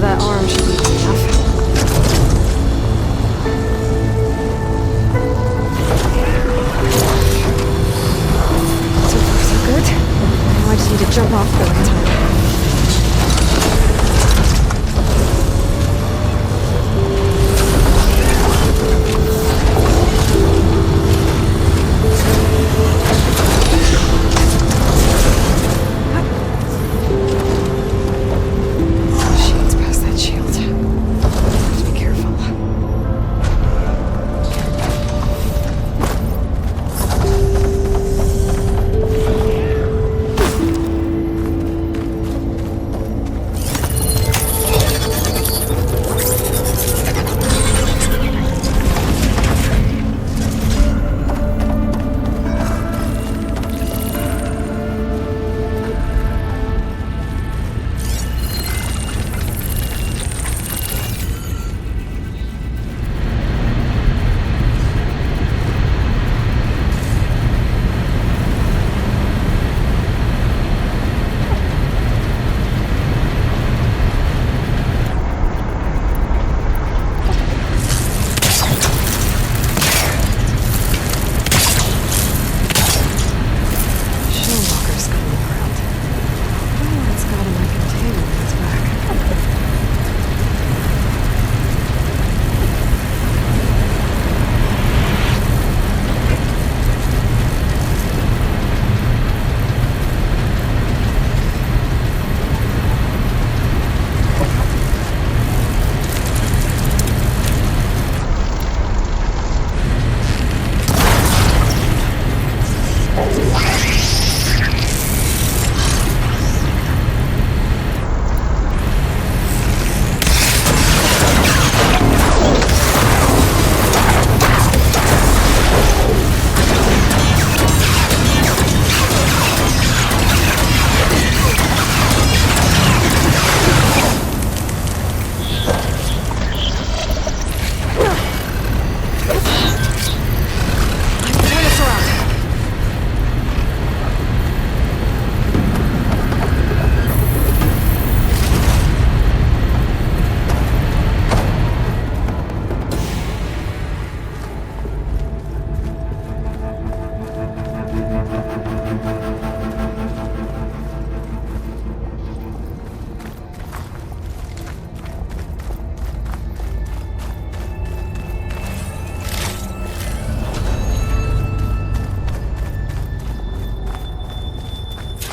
to that arm should be easy enough. So far, so good. Now I just need to jump off the right time. Shield's past that shield. Have to be careful. Shellwalker's coming around. I wonder what it's got in that container on its back. Turn us around.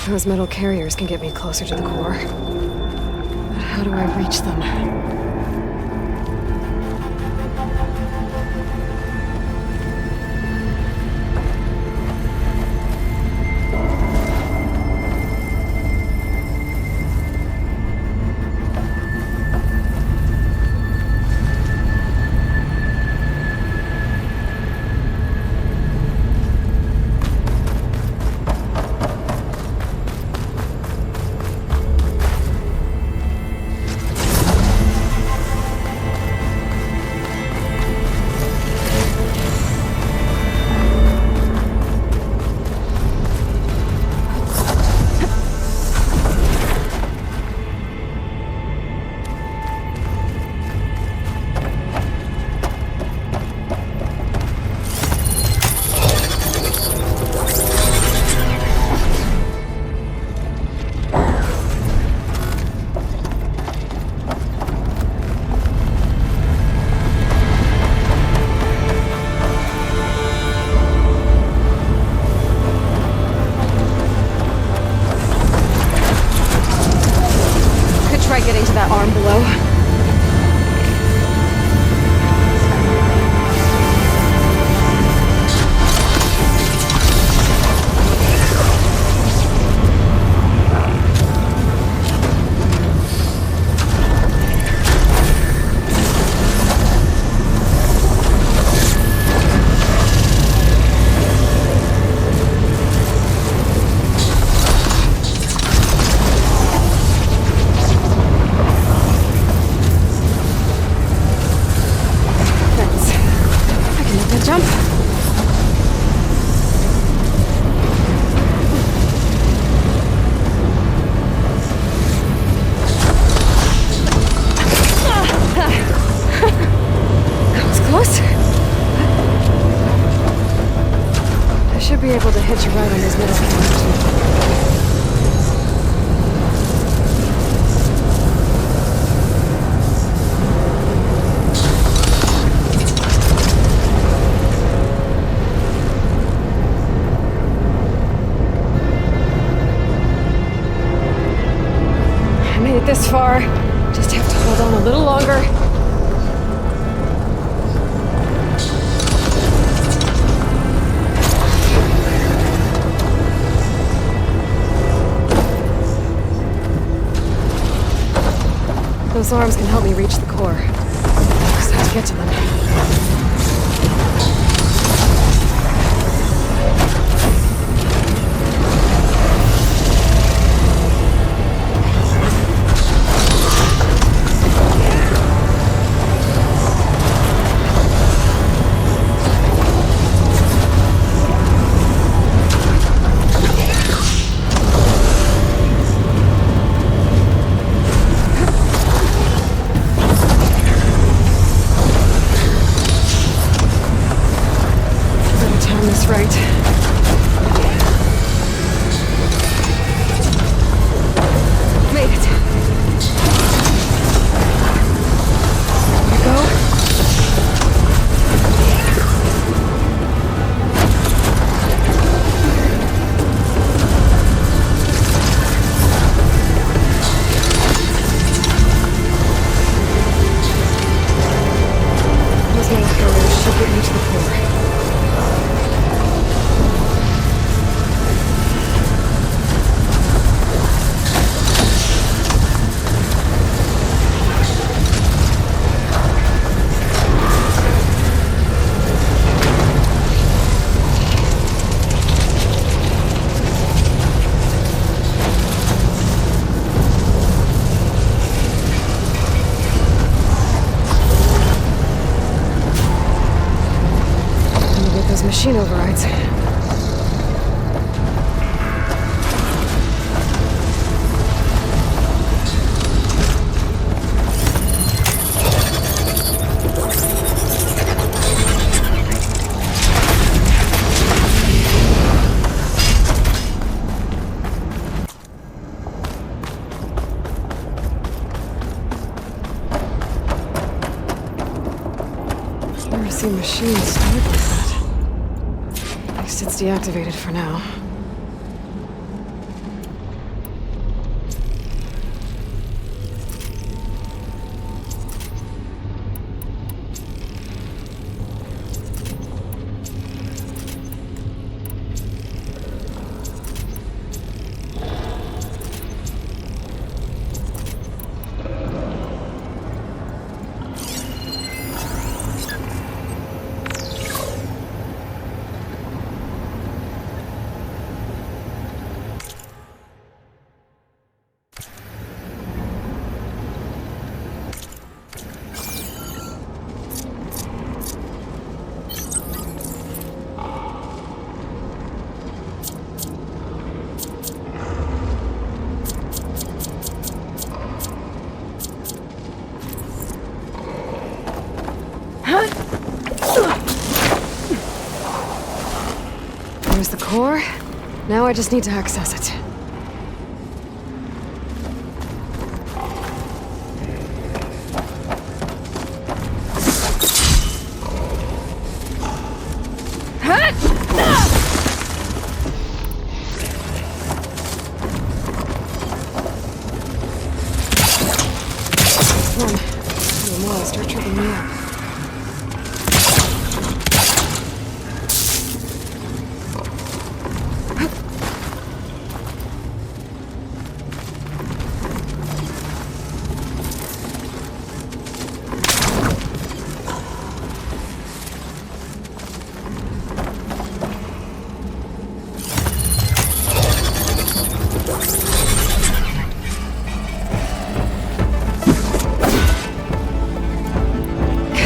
Those metal carriers can get me closer to the core. But how do I reach them? Try getting to that arm below. this far. Just have to hold on a little longer. Those arms can help me reach the core. Just have to get to them. Machine overrides. Never seen machines start like that. It's deactivated for now. There's the core. Now I just need to access it. Come on, start tripping me up.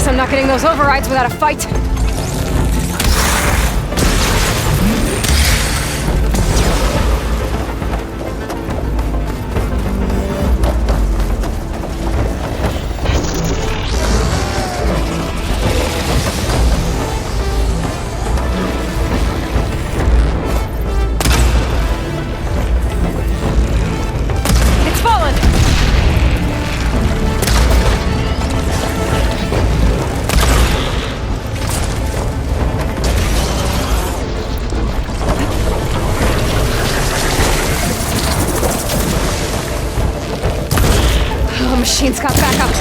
I'm not getting those overrides without a fight. It's fallen! machine's got backup.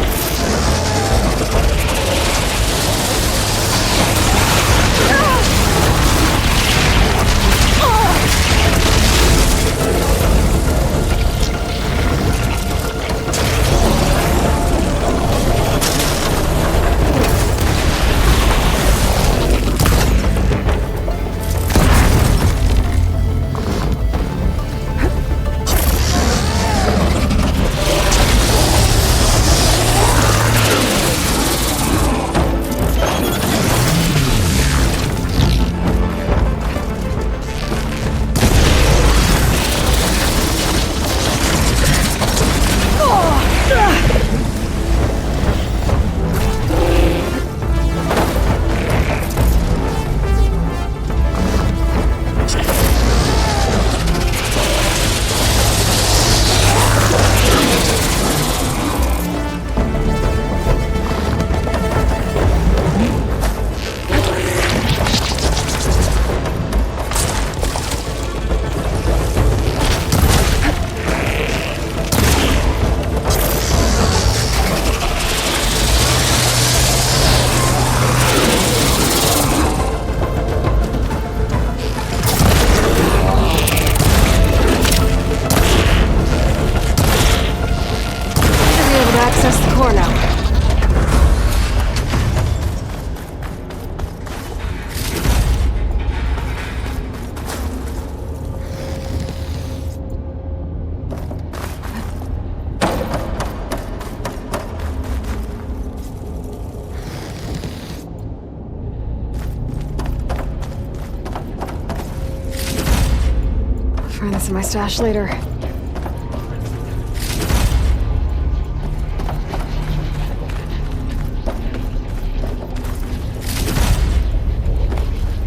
Find this in my stash later.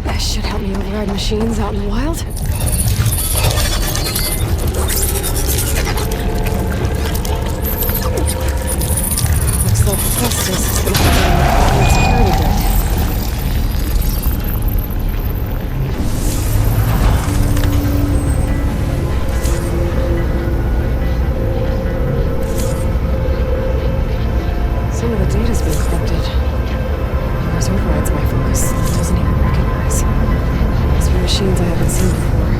This should help me override machines out in the wild. Looks like Festus is gonna have a security grid. Machines I haven't seen before.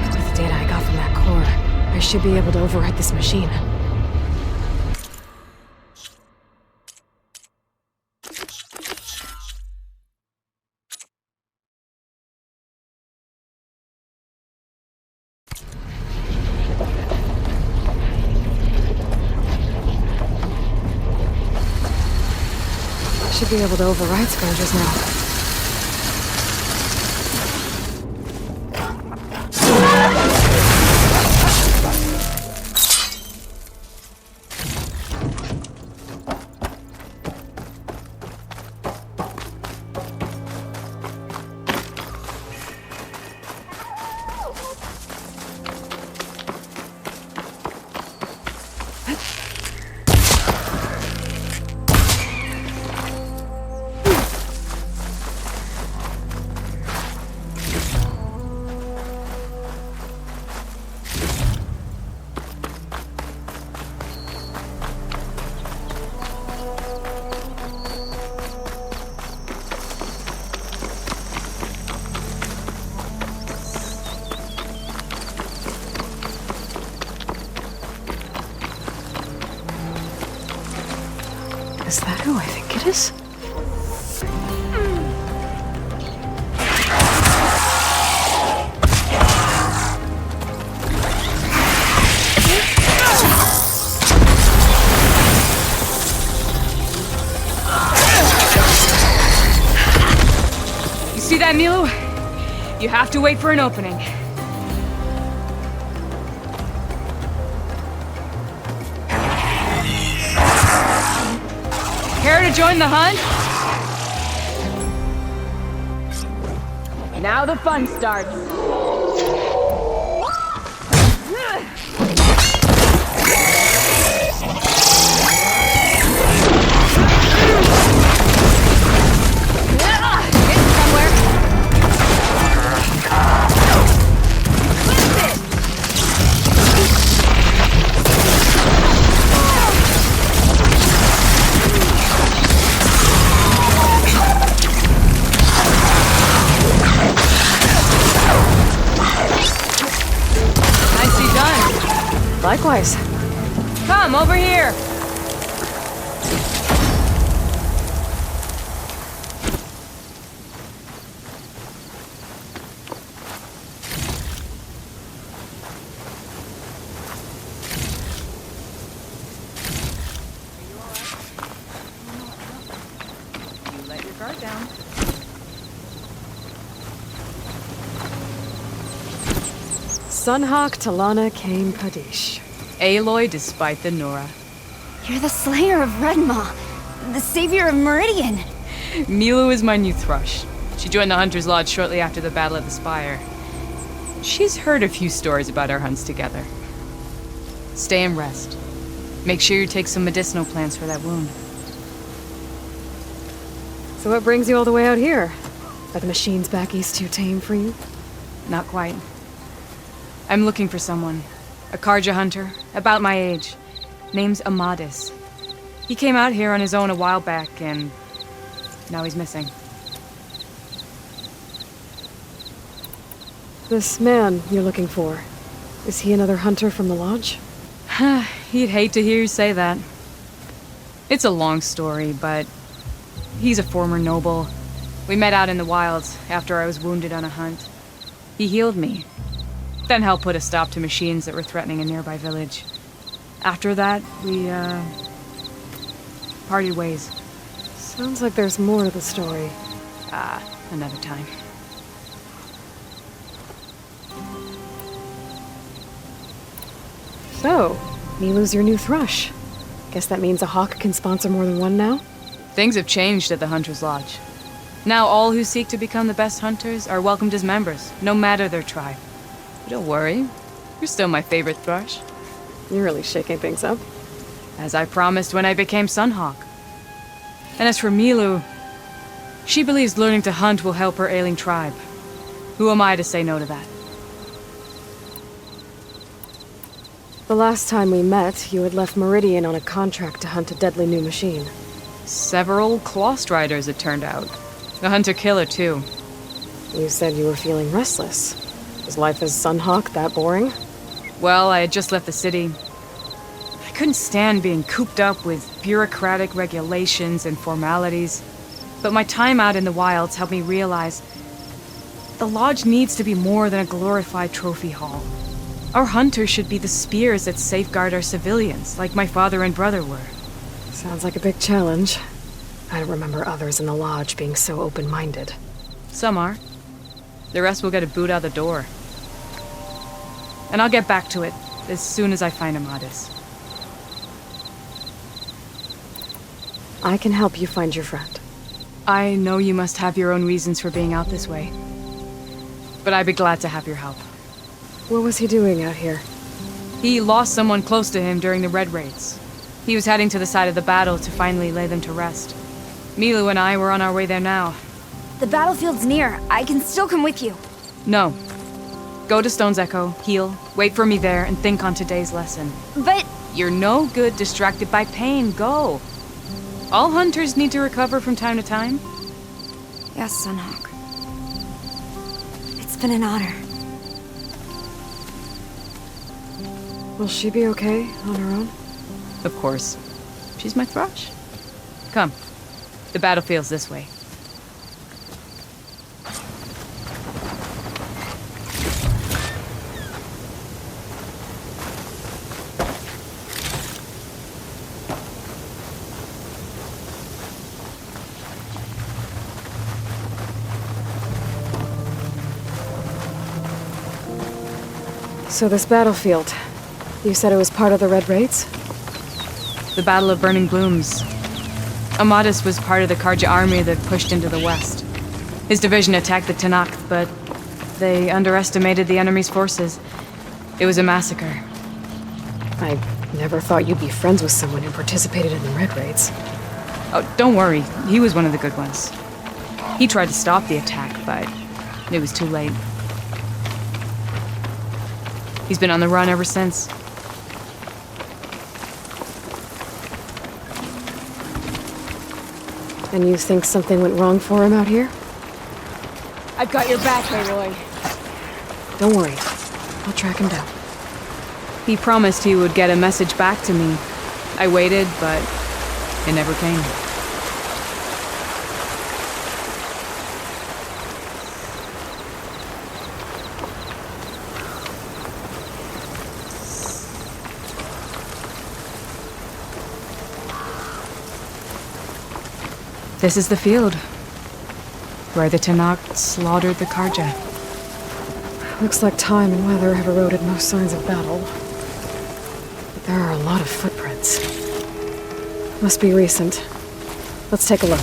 With the data I got from that core, I should be able to override this machine. Should be able to override scroungers now. Is that who I think it is? You see that, Milu? You have to wait for an opening. Care to join the hunt? Now the fun starts. Likewise. Come, over here! You let your guard down. Sunhawk Talana Kane Kadish. Aloy despite the Nora. You're the slayer of Redmaw, the savior of Meridian. Milu is my new thrush. She joined the Hunter's Lodge shortly after the Battle of the Spire. She's heard a few stories about our hunts together. Stay and rest. Make sure you take some medicinal plants for that wound. So what brings you all the way out here? Are the machines back east too tame for you? Not quite. I'm looking for someone. A Karja hunter, about my age. Name's Amadis. He came out here on his own a while back, and now he's missing. This man you're looking for, is he another hunter from the lodge? He'd hate to hear you say that. It's a long story, but he's a former noble. We met out in the wilds after I was wounded on a hunt. He healed me, then helped put a stop to machines that were threatening a nearby village. After that, we, parted ways. Sounds like there's more to the story. Another time. So, Milu's your new thrush. Guess that means a hawk can sponsor more than one now? Things have changed at the Hunter's Lodge. Now all who seek to become the best hunters are welcomed as members, no matter their tribe. But don't worry, you're still my favorite thrush. You're really shaking things up. As I promised when I became Sunhawk. And as for Milu, she believes learning to hunt will help her ailing tribe. Who am I to say no to that? The last time we met, you had left Meridian on a contract to hunt a deadly new machine. Several Claw Striders, it turned out. A hunter-killer, too. You said you were feeling restless. Was life as Sunhawk that boring? Well, I had just left the city. I couldn't stand being cooped up with bureaucratic regulations and formalities. But my time out in the wilds helped me realize the Lodge needs to be more than a glorified trophy hall. Our hunters should be the spears that safeguard our civilians, like my father and brother were. Sounds like a big challenge. I don't remember others in the Lodge being so open-minded. Some are. The rest will get a boot out the door. And I'll get back to it as soon as I find Amadis. I can help you find your friend. I know you must have your own reasons for being out this way. But I'd be glad to have your help. What was he doing out here? He lost someone close to him during the Red Raids. He was heading to the side of the battle to finally lay them to rest. Milu and I were on our way there now. The battlefield's near. I can still come with you. No. Go to Stone's Echo, heal, wait for me there, and think on today's lesson. But... You're no good distracted by pain. Go. All hunters need to recover from time to time. Yes, Sunhawk. It's been an honor. Will she be okay on her own? Of course. She's my thrush. Come. The battlefield's this way. So this battlefield, you said it was part of the Red Raids? The Battle of Burning Blooms. Amadis was part of the Karja army that pushed into the west. His division attacked the Tenakth, but they underestimated the enemy's forces. It was a massacre. I never thought you'd be friends with someone who participated in the Red Raids. Oh, don't worry. He was one of the good ones. He tried to stop the attack, but it was too late. He's been on the run ever since. And you think something went wrong for him out here? I've got your back, Aloy. Don't worry. I'll track him down. He promised he would get a message back to me. I waited, but it never came. This is the field where the Tenakth slaughtered the Karja. Looks like time and weather have eroded most signs of battle. But there are a lot of footprints. Must be recent. Let's take a look.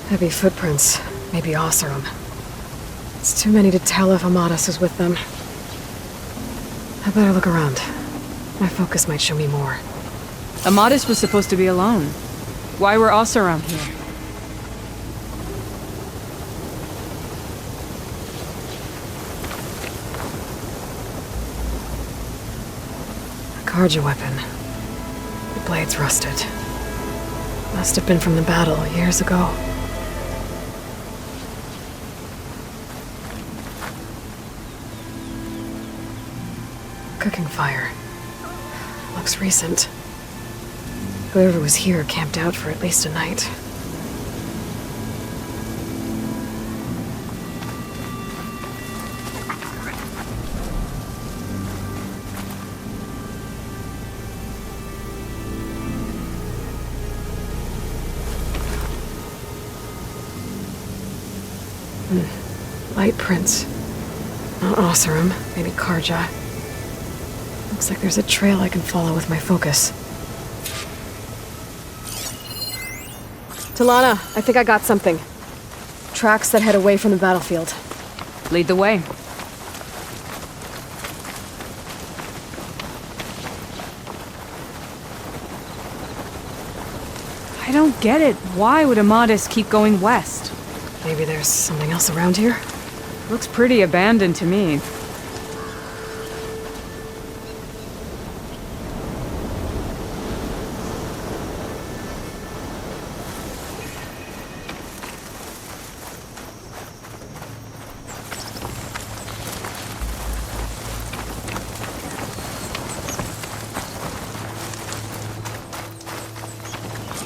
Heavy footprints. Maybe Oseram. It's too many to tell if Amadis is with them. I better look around. My focus might show me more. Amadis was supposed to be alone. Why were Oseram here? A Karja weapon. The blade's rusted. Must have been from the battle years ago. Cooking fire. Looks recent. Whoever was here camped out for at least a night. Light prints. Not Oseram, maybe Karja. Looks like there's a trail I can follow with my focus. Talana, I think I got something. Tracks that head away from the battlefield. Lead the way. I don't get it. Why would Amadis keep going west? Maybe there's something else around here? Looks pretty abandoned to me.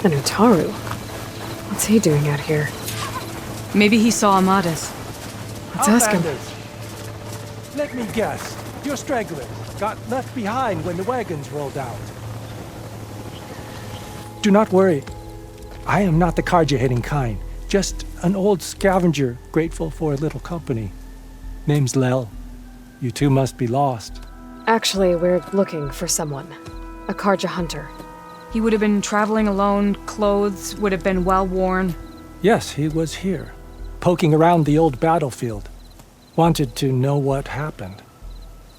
And Utaru? What's he doing out here? Maybe he saw Amadis. Let's ask him. Let me guess. You're stragglers. Got left behind when the wagons rolled out. Do not worry. I am not the Karja-hating kind. Just an old scavenger grateful for a little company. Name's Lel. You two must be lost. Actually, we're looking for someone. A Karja hunter. He would have been traveling alone, clothes would have been well worn. Yes, he was here, poking around the old battlefield. Wanted to know what happened.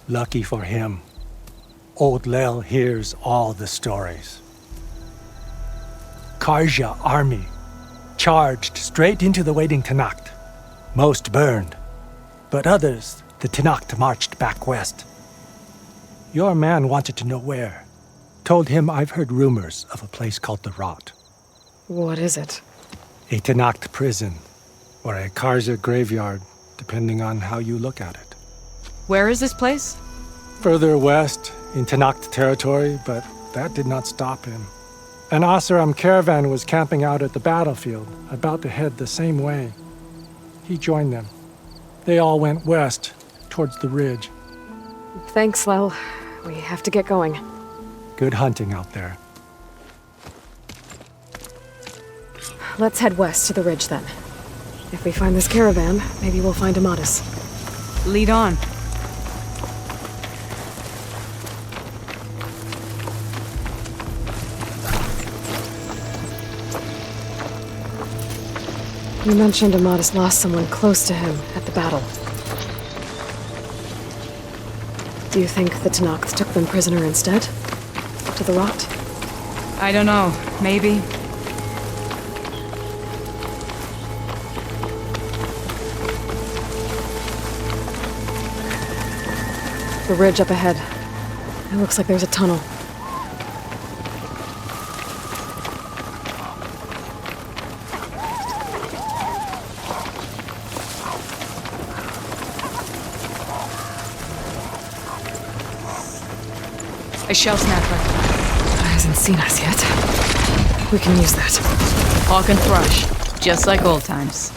Lucky for him, old Lel hears all the stories. Karja army charged straight into the waiting Tenakth. Most burned, but others, the Tenakth marched back west. Your man wanted to know where. Told him I've heard rumors of a place called the Rot. What is it? A Tenakth prison, or a Karja graveyard, depending on how you look at it. Where is this place? Further west, in Tenakth territory, but that did not stop him. An Oseram caravan was camping out at the battlefield, about to head the same way. He joined them. They all went west, towards the ridge. Thanks, Lel. We have to get going. Good hunting out there. Let's head west to the ridge then. If we find this caravan, maybe we'll find Amadis. Lead on. You mentioned Amadis lost someone close to him at the battle. Do you think the Tenakth took them prisoner instead? To the Rot? I don't know. Maybe. The ridge up ahead. It looks like there's a tunnel. A shell snapper. Hasn't seen us yet. We can use that. Hawk and Thrush, just like old times.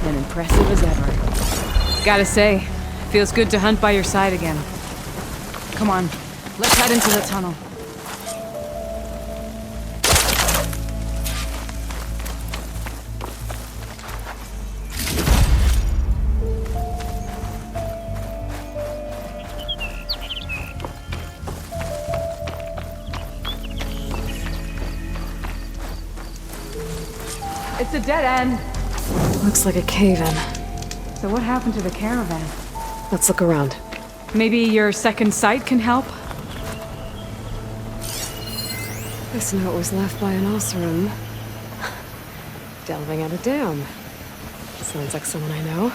Impressive as ever. Gotta say, feels good to hunt by your side again. Come on, let's head into the tunnel. It's a dead end. Looks like a cave-in. So what happened to the caravan? Let's look around. Maybe your second sight can help? This note was left by an Oseram. Delving at a dam. Sounds like someone I know.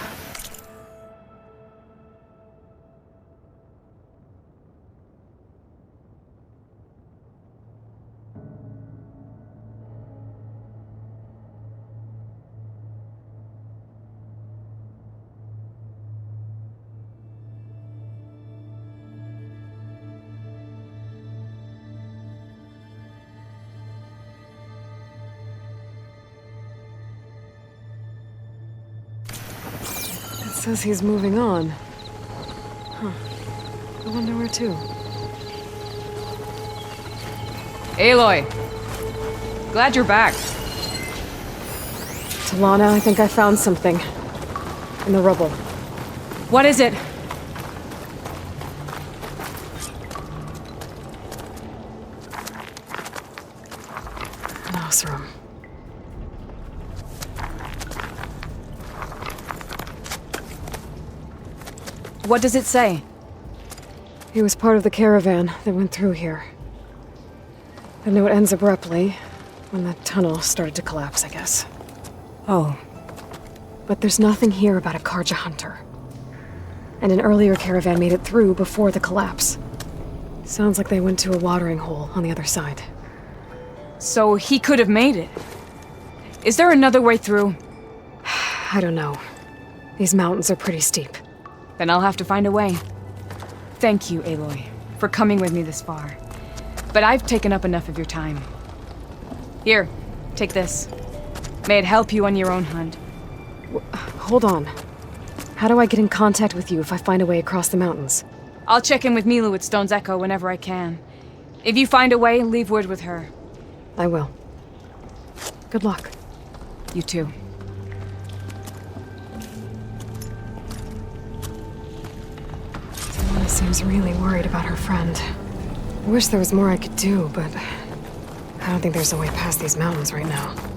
Says he's moving on. Huh. I wonder where to. Aloy! Glad you're back. Talana, I think I found something. In the rubble. What is it? An Oseram. What does it say? He was part of the caravan that went through here. The note ends abruptly, when the tunnel started to collapse, I guess. Oh. But there's nothing here about a Karja hunter. And an earlier caravan made it through before the collapse. Sounds like they went to a watering hole on the other side. So he could have made it. Is there another way through? I don't know. These mountains are pretty steep. Then I'll have to find a way. Thank you, Aloy, for coming with me this far. But I've taken up enough of your time. Here, take this. May it help you on your own hunt. Hold on. How do I get in contact with you if I find a way across the mountains? I'll check in with Milu at Stone's Echo whenever I can. If you find a way, leave word with her. I will. Good luck. You too. Talana seems really worried about her friend. I wish there was more I could do, but I don't think there's a way past these mountains right now.